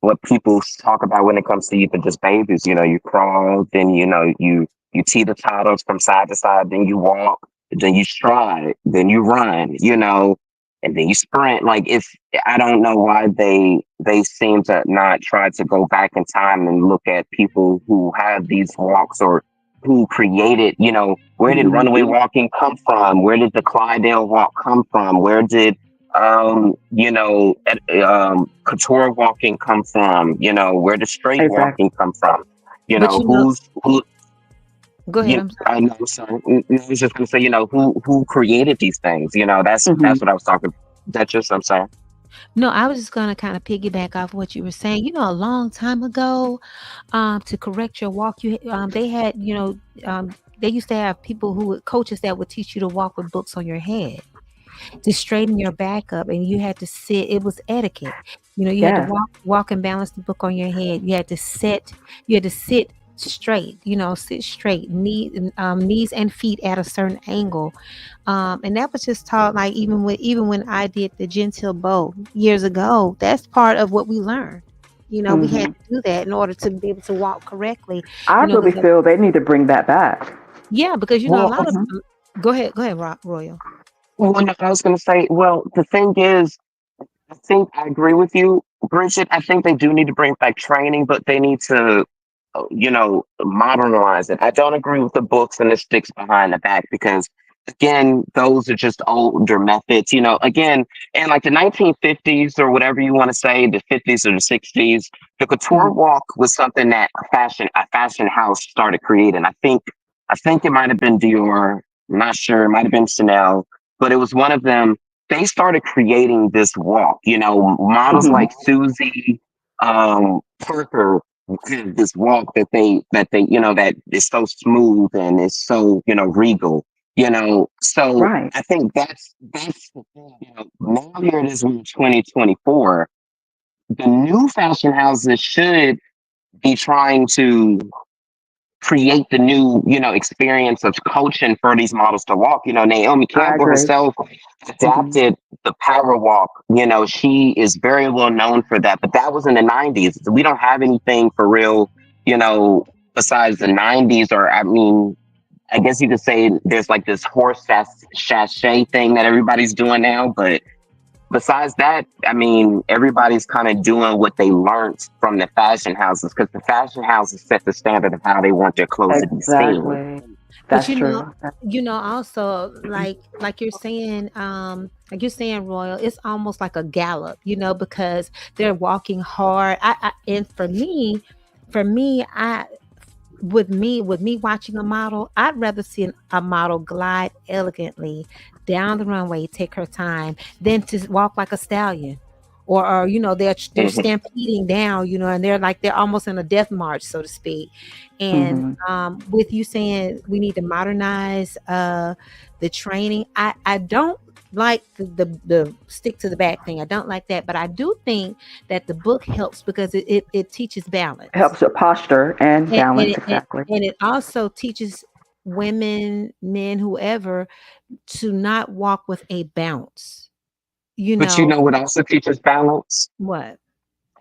what people talk about when it comes to even just babies. You crawl, then you teeter totters from side to side, then you walk, then you stride, then you run. And then you sprint. Like if I don't know why they seem to not try to go back in time and look at people who have these walks or who created, where did runaway Hmm. walking come from? Where did the Clydesdale walk come from? Where did couture walking come from? Where did straight Exactly. walking come from? But you know, Who go ahead. I'm I know, sorry. I was just gonna say, who created these things? That's Hmm. what I was talking. Duchess, I'm sorry. No, I was just gonna kind of piggyback off what you were saying. You know, a long time ago, to correct your walk, they had, they used to have people coaches that would teach you to walk with books on your head to straighten your back up, and you had to sit. It was etiquette. You had to Yes. walk and balance the book on your head. You had to sit straight. Sit straight, knees and feet at a certain angle, and that was just taught. Like even when I did the gentile bow years ago, that's part of what we learned. We had Hmm. to do that in order to be able to walk correctly. I really 'Cause feel they need to bring that back. yeah, because a Well, lot of Hmm. go ahead, Royal. no, I was gonna say. Well, the thing is, I think I agree with you, Bridget. I think they do need to bring back training, but they need to, modernize it. I don't agree with the books and the sticks behind the back because, again, those are just older methods. Again, in like the 1950s or whatever you want to say, the 50s or the 60s, the couture Hmm. walk was something that a fashion house started creating. I think it might have been Dior. I'm not sure. It might have been Chanel, but it was one of them. They started creating this walk. Models Hmm. like Susie Parker have this walk that is so smooth and is so regal. So Right. I think that's the thing. Now here it is in 2024. The new fashion houses should be trying to create the new, experience of coaching for these models to walk. Naomi I Campbell agree. herself Hmm. adapted the power walk. She is very well known for that, but that was in the 90s. We don't have anything for real, besides the 90s, or I mean, I guess you could say there's like this horse sachet thing that everybody's doing now, but besides that, I mean, everybody's kind of doing what they learned from the fashion houses, because the fashion houses set the standard of how they want their clothes to be seen. Exactly. But That's true. also like you're saying, Royal, it's almost like a gallop, because they're walking hard. And for me, with me watching a model, I'd rather see a model glide elegantly down the runway, take her time, than to walk like a stallion. Or they're Mhm. stampeding down, and they're almost in a death march, so to speak. And Hmm. with you saying we need to modernize the training, I don't like the stick to the back thing. I don't like that, but I do think that the book helps because it teaches balance. Helps with posture and and, balance. and, and, Exactly. and it also teaches women, men, whoever, to not walk with a bounce. You But you know know what also teaches balance? what?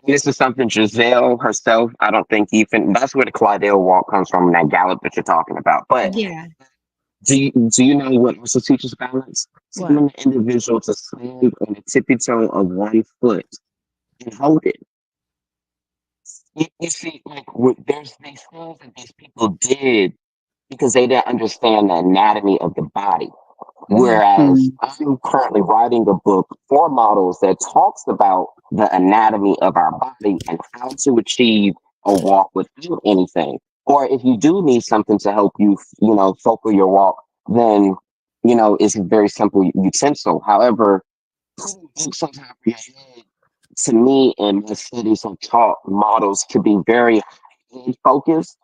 This is something Giselle herself, I don't think even that's where the Clydell walk comes from, that gallop that you're talking about. But Yeah. do you know what also teaches balance? What? Telling the individual to stand on the tippy toe of one foot and hold it. You see, like there's these things that these people did because they didn't understand the anatomy of the body. Mm-hmm. Whereas Mm. I'm currently writing a book for models that talks about the anatomy of our body and how to achieve a walk without anything. Or if you do need something to help you, focal your walk, then, it's a very simple utensil. However, putting books on top of your head, to me, and my studies have taught models to be very head focused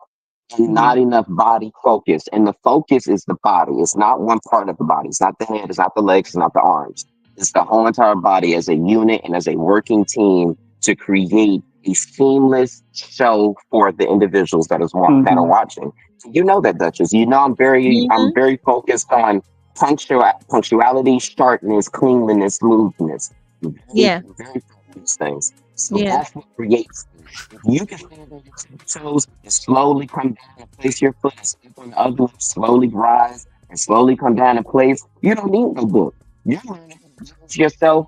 and not Mm. enough body focus. And the focus is the body. It's not one part of the body. It's not the head. It's not the legs. It's not the arms. It's the whole entire body as a unit and as a working team to create a seamless show for the individuals that are Hmm. watching. So you know that, Duchess. I'm Mm-hmm. very focused on punctuality, sharpness, cleanliness, smoothness. Very, Yeah. very focused on these things. So Yeah. that's what creates. If you can stand on your toes and slowly come down and place your foot and step on the other one, slowly rise and slowly come down and place, you don't need no book. You're learning how to balance yourself.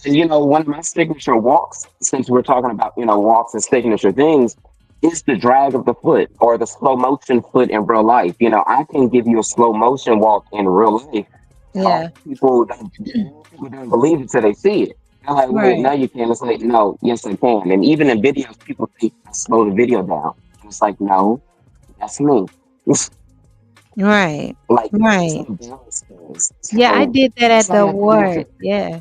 And one of my signature walks, since we're talking about, walks and signature things, is the drag of the foot or the slow motion foot in real life. I can give you a slow motion walk in real life. Yeah. People don't believe it till they see it. They're like, wait, no, Right. you can't. It's like, no, yes, I can. And even in videos, people think I slow the video down. And it's like, no, that's me. Right. Like, Right. some balance things. Yeah, I So did that that's at why the I think award. Yeah.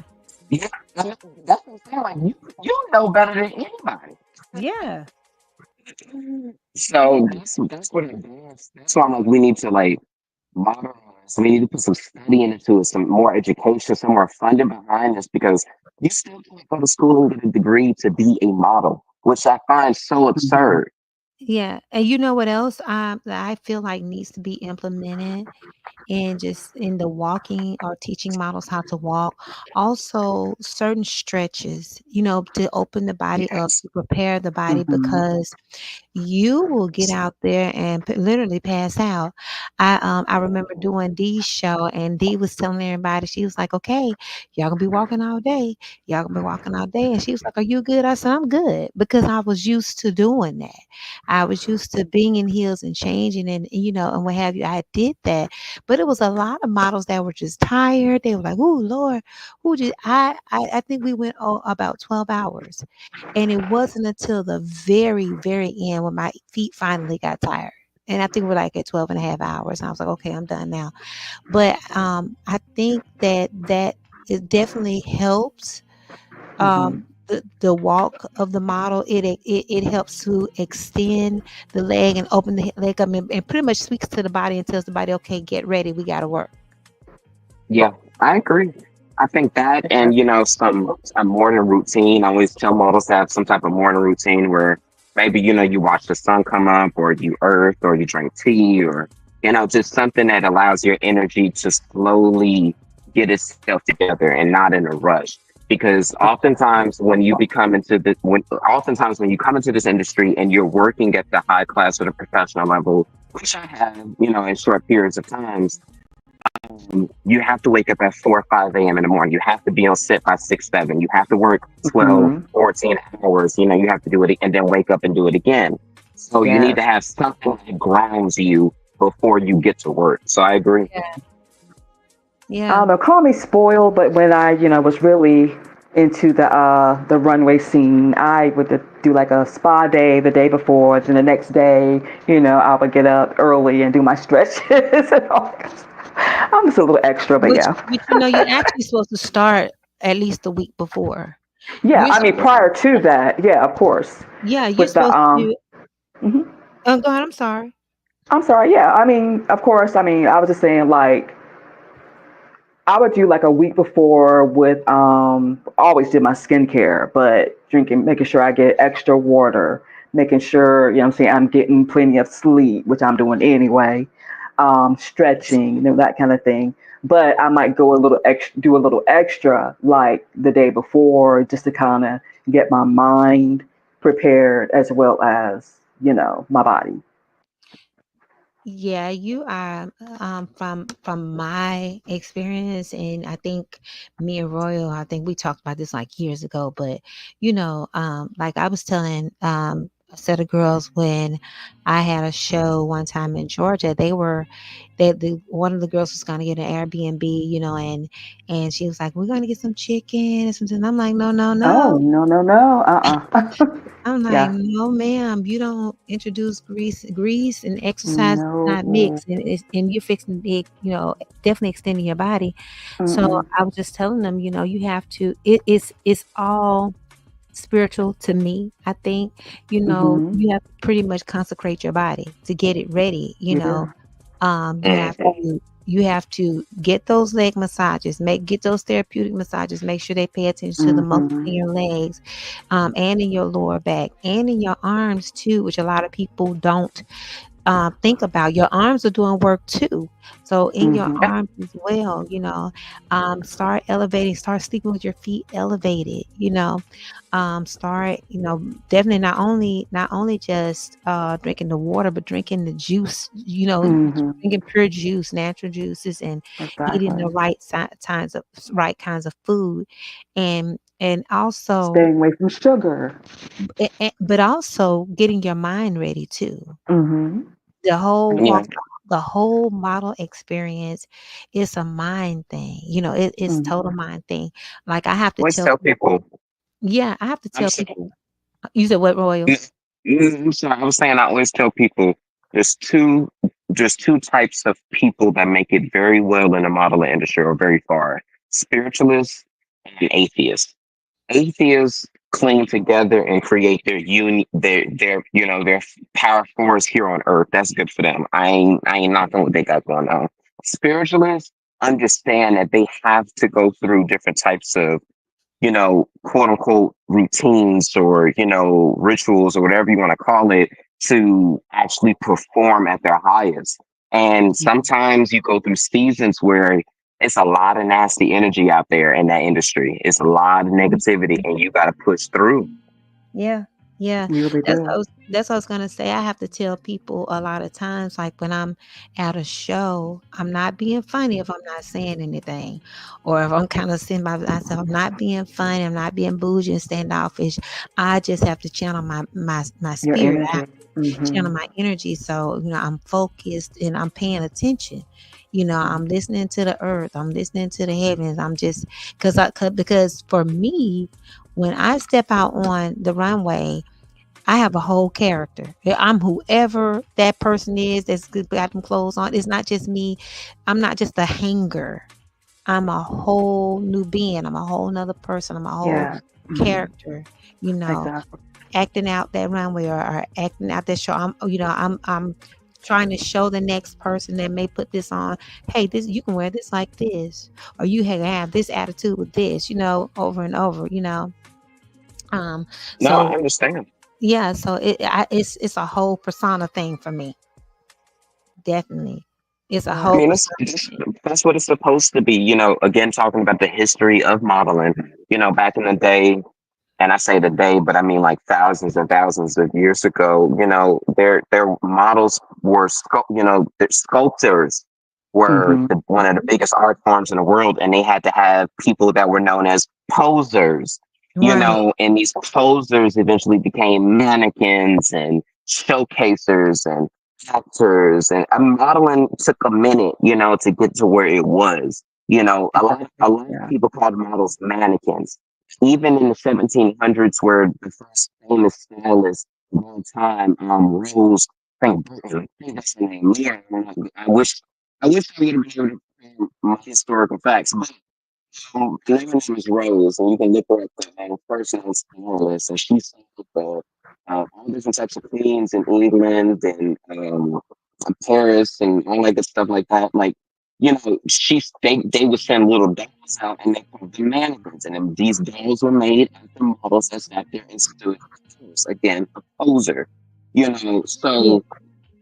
yeah, that's what I'm saying. Like, you know better than anybody. Yeah. So that's what it is. That's why I'm like, we need to like modernize. We need to put some study into it, some more education, some more funding behind this because you still can't go to school and get a degree to be a model, which I find so Hmm. absurd. Yeah. And you know what else that I feel like needs to be implemented and just in the walking or teaching models how to walk. Also, certain stretches, to open the body up, Yes. to prepare the body, Hmm. because you will get out there and literally pass out. I remember doing Dee's show, and Dee was telling everybody, she was like, "Okay, y'all gonna be walking all day. Y'all gonna be walking all day." And she was like, "Are you good?" I said, "I'm good," because I was used to doing that. I was used to being in heels and changing and what have you. I did that, but it was a lot of models that were just tired. They were like, "Oh Lord, who did I think we went about 12 hours." And it wasn't until the very, very end when my feet finally got tired. And I think we're like at 12 and a half hours. And I was like, okay, I'm done now. But I think that it definitely helps Hmm. the walk of the model. It helps to extend the leg and open the leg up and pretty much speaks to the body and tells the body, okay, get ready. We got to work. Yeah, I agree. I think that and Exactly. some a morning routine. I always tell models to have some type of morning routine where maybe you watch the sun come up or you earth or you drink tea or just something that allows your energy to slowly get itself together and not in a rush. Because oftentimes when you come into this industry and you're working at the high class or the professional level, which I have, in short periods of times, You have to wake up at 4 or 5 a.m. in the morning. You have to be on set by 6, 7. You have to work 12, Hmm. 14 hours. You have to do it and then wake up and do it again. So you need to Yes. have something that grounds you before you get to work. So I agree. I Yeah. don't know, call me spoiled, but when I, was really into the runway scene, I would do like a spa day the day before, then the next day, I would get up early and do my stretches and all that stuff. I'm just a little extra, but Which, yeah. you're actually supposed to start at least the week before. Yeah, You're I mean supposed, prior to that, yeah, of course. yeah, you're With the supposed to. mhm. Go ahead. I'm sorry. I'm sorry, yeah. I mean, of course, I mean, I was just saying like I would do like a week before with always did my skincare, but drinking, making sure I get extra water, making sure, what I'm saying, I'm getting plenty of sleep, which I'm doing anyway, stretching, that kind of thing. But I might go a little extra, do a little extra like the day before just to kind of get my mind prepared as well as, my body. Yeah, you are, from my experience, and I think me and Royal, I think we talked about this like years ago, but like I was telling a set of girls when I had a show one time in Georgia, one of the girls was gonna get an Airbnb, and she was like, "We're gonna get some chicken and something." I'm like, "No, no, Oh, no." no, no, no. I'm like, Yeah. no, ma'am, you don't introduce grease and exercise not No. mixed, and you're fixing it, definitely extending your body. So Mm-mm. I was just telling them, you have to. It's all spiritual to me. I think, Mm-hmm. you have to pretty much consecrate your body to get it ready. You do. You have Mhm. to get those leg massages, get those therapeutic massages, make sure they pay attention to the muscles Mm-hmm. in your legs, and in your lower back and in your arms too, which a lot of people don't think about. Your arms are doing work too. So in your Mm-hmm. arms as well, start elevating, start sleeping with your feet elevated, start, definitely not only just drinking the water, but drinking the juice, Mm-hmm. drinking pure juice, natural juices, and eating the Exactly. right kinds of food. And also, Staying away from sugar. but also getting your mind ready too. Mm-hmm. The whole Yeah. walk, the whole model experience is a mind thing. It's total Mm-hmm. mind thing. Like I have to Always tell tell people, people. yeah, I have to I'm tell sorry. people. You said what, Royal? I'm sorry. I was saying I always tell people there's two there's two types of people that make it very well in the modeling industry or very far: spiritualists and atheists. Atheists cling together and create their power force here on earth. That's good for them. I ain't knocking what they got going on. Spiritualists understand that they have to go through different types of quote unquote routines or rituals or whatever you want to call it to actually perform at their highest. And sometimes you go through seasons where it's a lot of nasty energy out there in that industry. It's a lot of negativity, and you got to push through. Yeah, yeah. You really do. That's what I was gonna say. I have to tell people a lot of times, like when I'm at a show, I'm not being funny if I'm not saying anything, or if I'm kind of sitting by myself. I'm not being funny. I'm not being bougie and standoffish. I just have to channel my Your spirit. I energy. have to Mm-hmm. channel my energy. So I'm focused and I'm paying attention. I'm listening to the earth. I'm listening to the heavens. I'm just because for me, when I step out on the runway, I have a whole character. I'm whoever that person is that's got them clothes on. It's not just me. I'm not just a hanger. I'm a whole new being. I'm a whole nother person. I'm a whole Yeah. Mm-hmm. character, you know, Exactly. acting out that runway or acting out that show. I'm trying to show the next person that may put this on. Hey, this you can wear this like this, or you have this attitude with this, over and over, Um, No, I so understand. yeah, so it's a whole persona thing for me. Definitely. It's a I whole Yeah. mean, persona thing. that's what it's supposed to be. Again, talking about the history of modeling. Back in the day, and I say the day, but I mean like thousands and thousands of years ago. Their models were they're sculptors. were Mm-hmm. one of the biggest art forms in the world, and they had to have people that were known as posers, Right. and these posers eventually became mannequins and showcasers and actors, and modeling took a minute, to get to where it was. A lot of Yeah. people called models mannequins. Even in the 1700s, where the first famous stylist of all time, Rose, I think that's the name. Leah, I wish I would have been able to find my historical facts, but her name is Rose, and you can look her up the first name stylist, and she said all different types of queens in England and Paris and all that good stuff like that. Like, they would send little dolls out, and they called them mannequins, and then these dolls were made after models that sat there and stood again, a poser. Yeah. So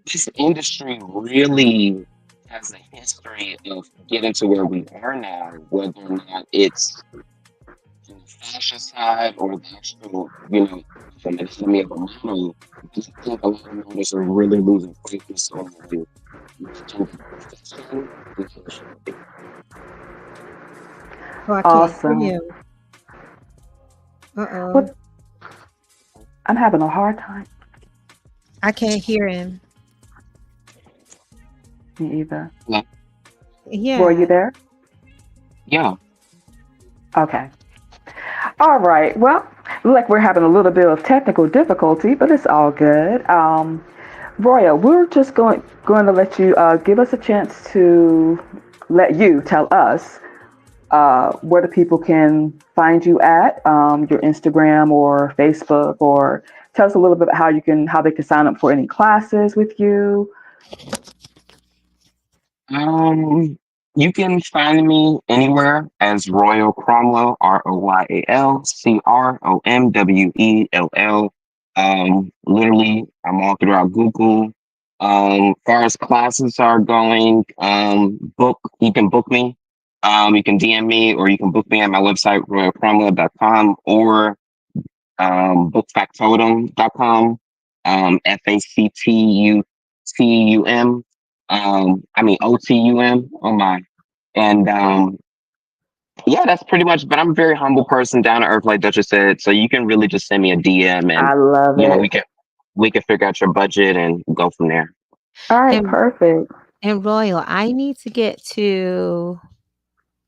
this industry really has a history of getting to where we are now, whether or not it's on the fashion side or the actual, anatomy of a model. I think a lot of models are really losing focus on the profession and how it should be. Oh, I can't hear Awesome. you. Uh-oh. What I'm having a hard time. I can't hear him. Me either. Yeah, Were you Yeah. there? yeah. Okay. All right. Well, look like we're having a little bit of technical difficulty, but it's all good. Roya, we're just going to let you give us a chance to let you tell us where the people can find you at your Instagram or Facebook, or tell us a little bit about how they can sign up for any classes with you. Um, you can find me anywhere as Royal Cromwell, RoyalCromwell. Literally, I'm all throughout Google. Far as classes are going, you can book me. You can DM me, or you can book me at my website, royalcromwell.com, or bookfactotum.com, FACTUTUM, OTUM, oh my. And yeah, that's pretty much, but I'm a very humble person, down to earth, like Dutchess said. So you can really just send me a DM, and, I love you know, it. we can figure out your budget and go from there. All right, And perfect. Royal, I need to get to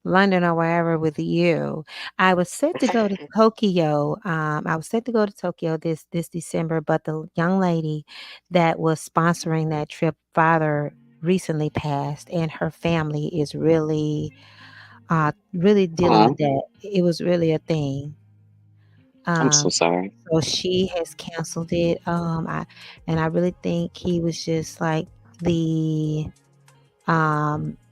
London or wherever with you. I was set to go to Tokyo. I was set to go to Tokyo this December, but the young lady that was sponsoring that trip, father recently passed, and her family is really dealing with Oh, that. It was really a thing. I'm so Um, sorry. so she has canceled it. I really think he was just like the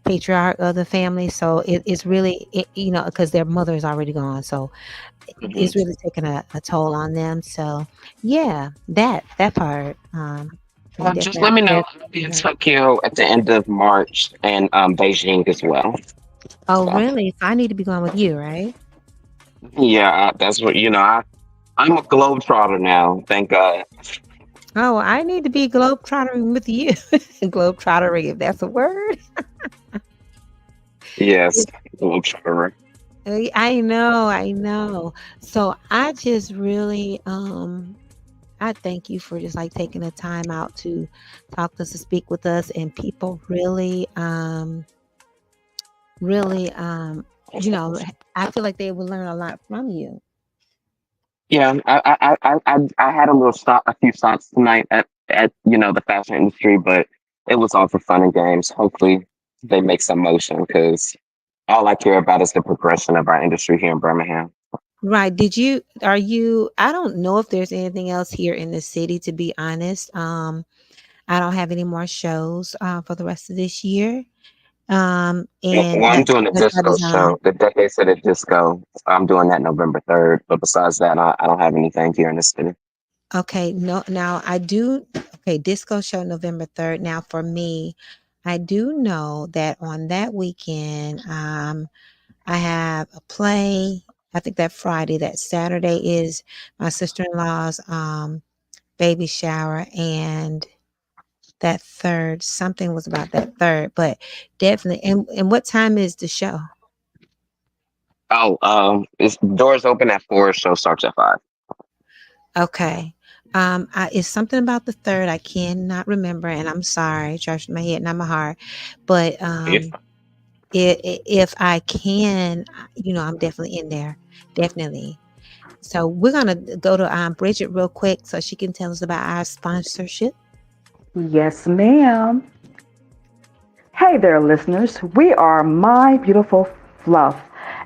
patriarch of the family. So it's really, because their mother is already gone. So Mhm. it's really taking a toll on them. So yeah, that part. You Well, just definitely let have me to know. share I'll with be in her. Tokyo at the end of March, and Beijing as well. Oh, So really? So I need to be going with you, right? yeah, that's what I'm a globetrotter now. Thank God. Oh, I need to be globetrottering with you. Globetrottering, if that's a word. Yes, globetrotter. I know, I know. So I just really I thank you for just like taking the time out to talk to us, to speak with us, and people really you know I feel like they will learn a lot from you. Yeah, I had a few stops tonight at the fashion industry, but it was all for fun and games. Hopefully, they make some motion, because all I care about is the progression of our industry here in Birmingham. Right. Are you, I don't know if there's anything else here in the city, to be honest. I don't have any more shows for the rest of this year. And Well, I'm that's doing a that's by disco design. show, the Decades of the Disco. I'm doing that November 3rd. But besides that, I don't have anything here in the city. Okay, no, now I do. Okay, disco show November 3rd. Now for me, I do know that on that weekend, I have a play. I think that Friday, that Saturday is my sister-in-law's baby shower, and that third. Something was about that third, but definitely. And what time is the show? Oh, it's doors open at 4. Show starts at 5. Okay. It's something about the third I cannot remember, and I'm sorry, trash my head, not my heart. But If if I can, I'm definitely in there, definitely. So we're gonna go to Bridget real quick so she can tell us about our sponsorship. Yes, ma'am. Hey there, listeners. We are My Beautiful Fluff,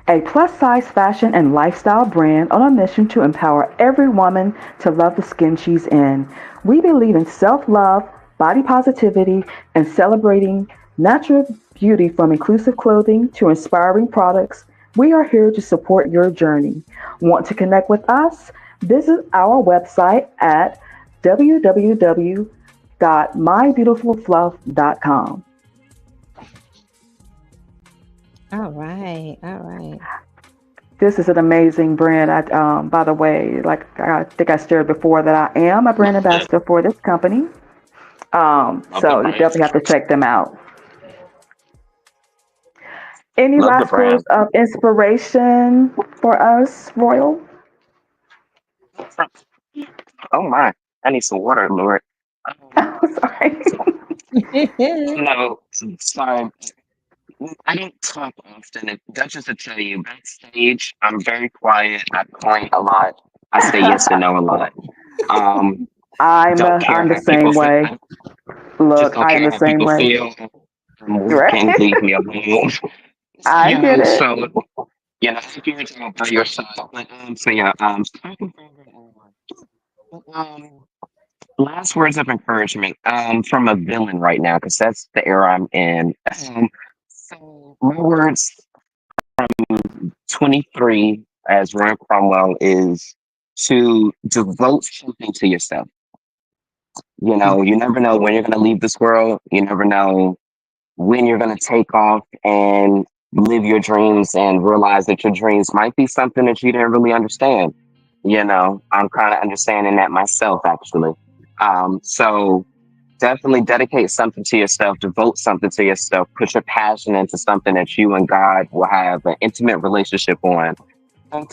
a plus size fashion and lifestyle brand on a mission to empower every woman to love the skin she's in. We believe in self love, body positivity, and celebrating natural beauty from inclusive clothing to inspiring products. We are here to support your journey. Want to connect with us? Visit our website at www.mybeautifulfluff.com. All right, all right. This is an amazing brand. By the way, like I think I shared before, that I am a brand ambassador for this company. love the So you brand, definitely have to check them out. Any love the last words brand. of inspiration for us, Royal? Oh my, I need some water, Lord. Um, Oh, sorry. no, sorry. I don't talk often. If Duchess will tell you, backstage, I'm very quiet. I point a lot. I say yes and no a lot. Um, don't care I'm the how people same feel. way. Just Look, don't I am care the how same people way. feel. I'm Right? working. Leave me alone. I get it. So if you're talking by yourself, but so yeah, talking um, last words of encouragement from a villain right now because that's the era I'm in. So my words 23 as Ryan Cromwell is to devote something to yourself. You never know when you're going to leave this world. You never know when you're going to take off and live your dreams and realize that your dreams might be something that you didn't really understand. I'm kind of understanding that myself, actually. So definitely dedicate something to yourself, devote something to yourself, put your passion into something that you and God will have an intimate relationship on. And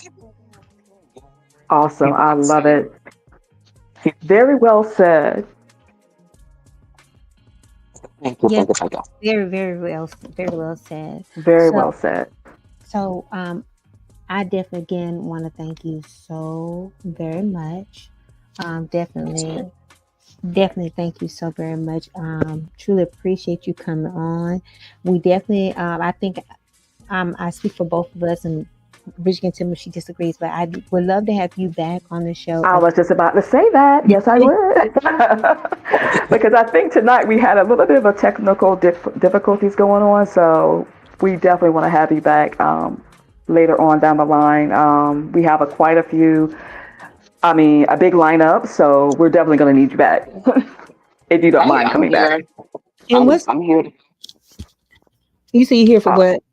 Awesome. people I can love say, it. Very well said. thank you, Yes, thank you, thank you. very well said. Very So, well said. so I definitely again want to thank you so very much. Definitely, definitely thank you so very much. Truly appreciate you coming on. We definitely, I think, I speak for both of us, and Bridget can tell me if she disagrees, but I would love to have you back on the show I was again. just about to say that. Yes, I would. Because I think tonight we had a little bit of a technical difficulties going on. So we definitely want to have you back later on down the line. We have quite a few, a big lineup. So we're definitely going to need you back if you don't Hey, mind I'm coming back. here. And what's I'm here to you say you here for what?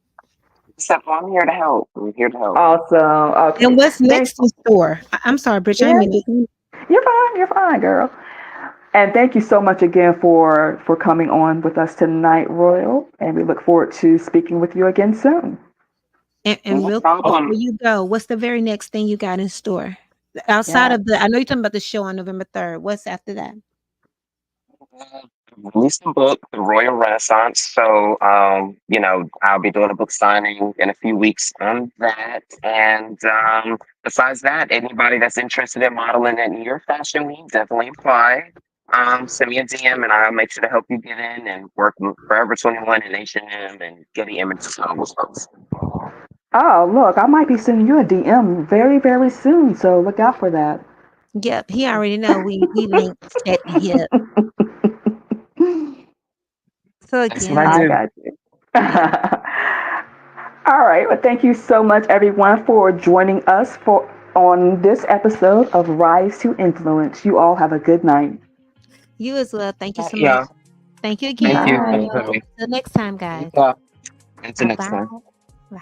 I'm here to help. I'm here to help. Awesome. And Okay. what's Thank. next in store? I'm sorry, Bridget. I Yeah, didn't mean you're fine. You're fine, girl. And thank you so much again for coming on with us tonight, Royal. And we look forward to speaking with you again soon. and No real quick problem. before you go, what's the very next thing you got in store? Outside Yeah. of I know you're talking about the show on November 3rd. What's after that? Released a book, The Royal Renaissance. So, I'll be doing a book signing in a few weeks on that. And besides that, anybody that's interested in modeling in your fashion week, definitely apply. Send me a DM and I'll make sure to help you get in and work with Forever 21 and H&M and Getty Images and all those folks. Oh, look, I might be sending you a DM very, very soon. So look out for that. Yep, he already know we linked at the hip. So That's what I again, I do. got you. yeah, All right. Well, thank you so much, everyone, for joining us for on this episode of Rise to Influence. You all have a good night. you as well. Thank you so much. Yeah. Thank you Thank again, you. Bye. Thank you for Royal. having me. Until next time, guys. Yeah. Until Bye next time. bye.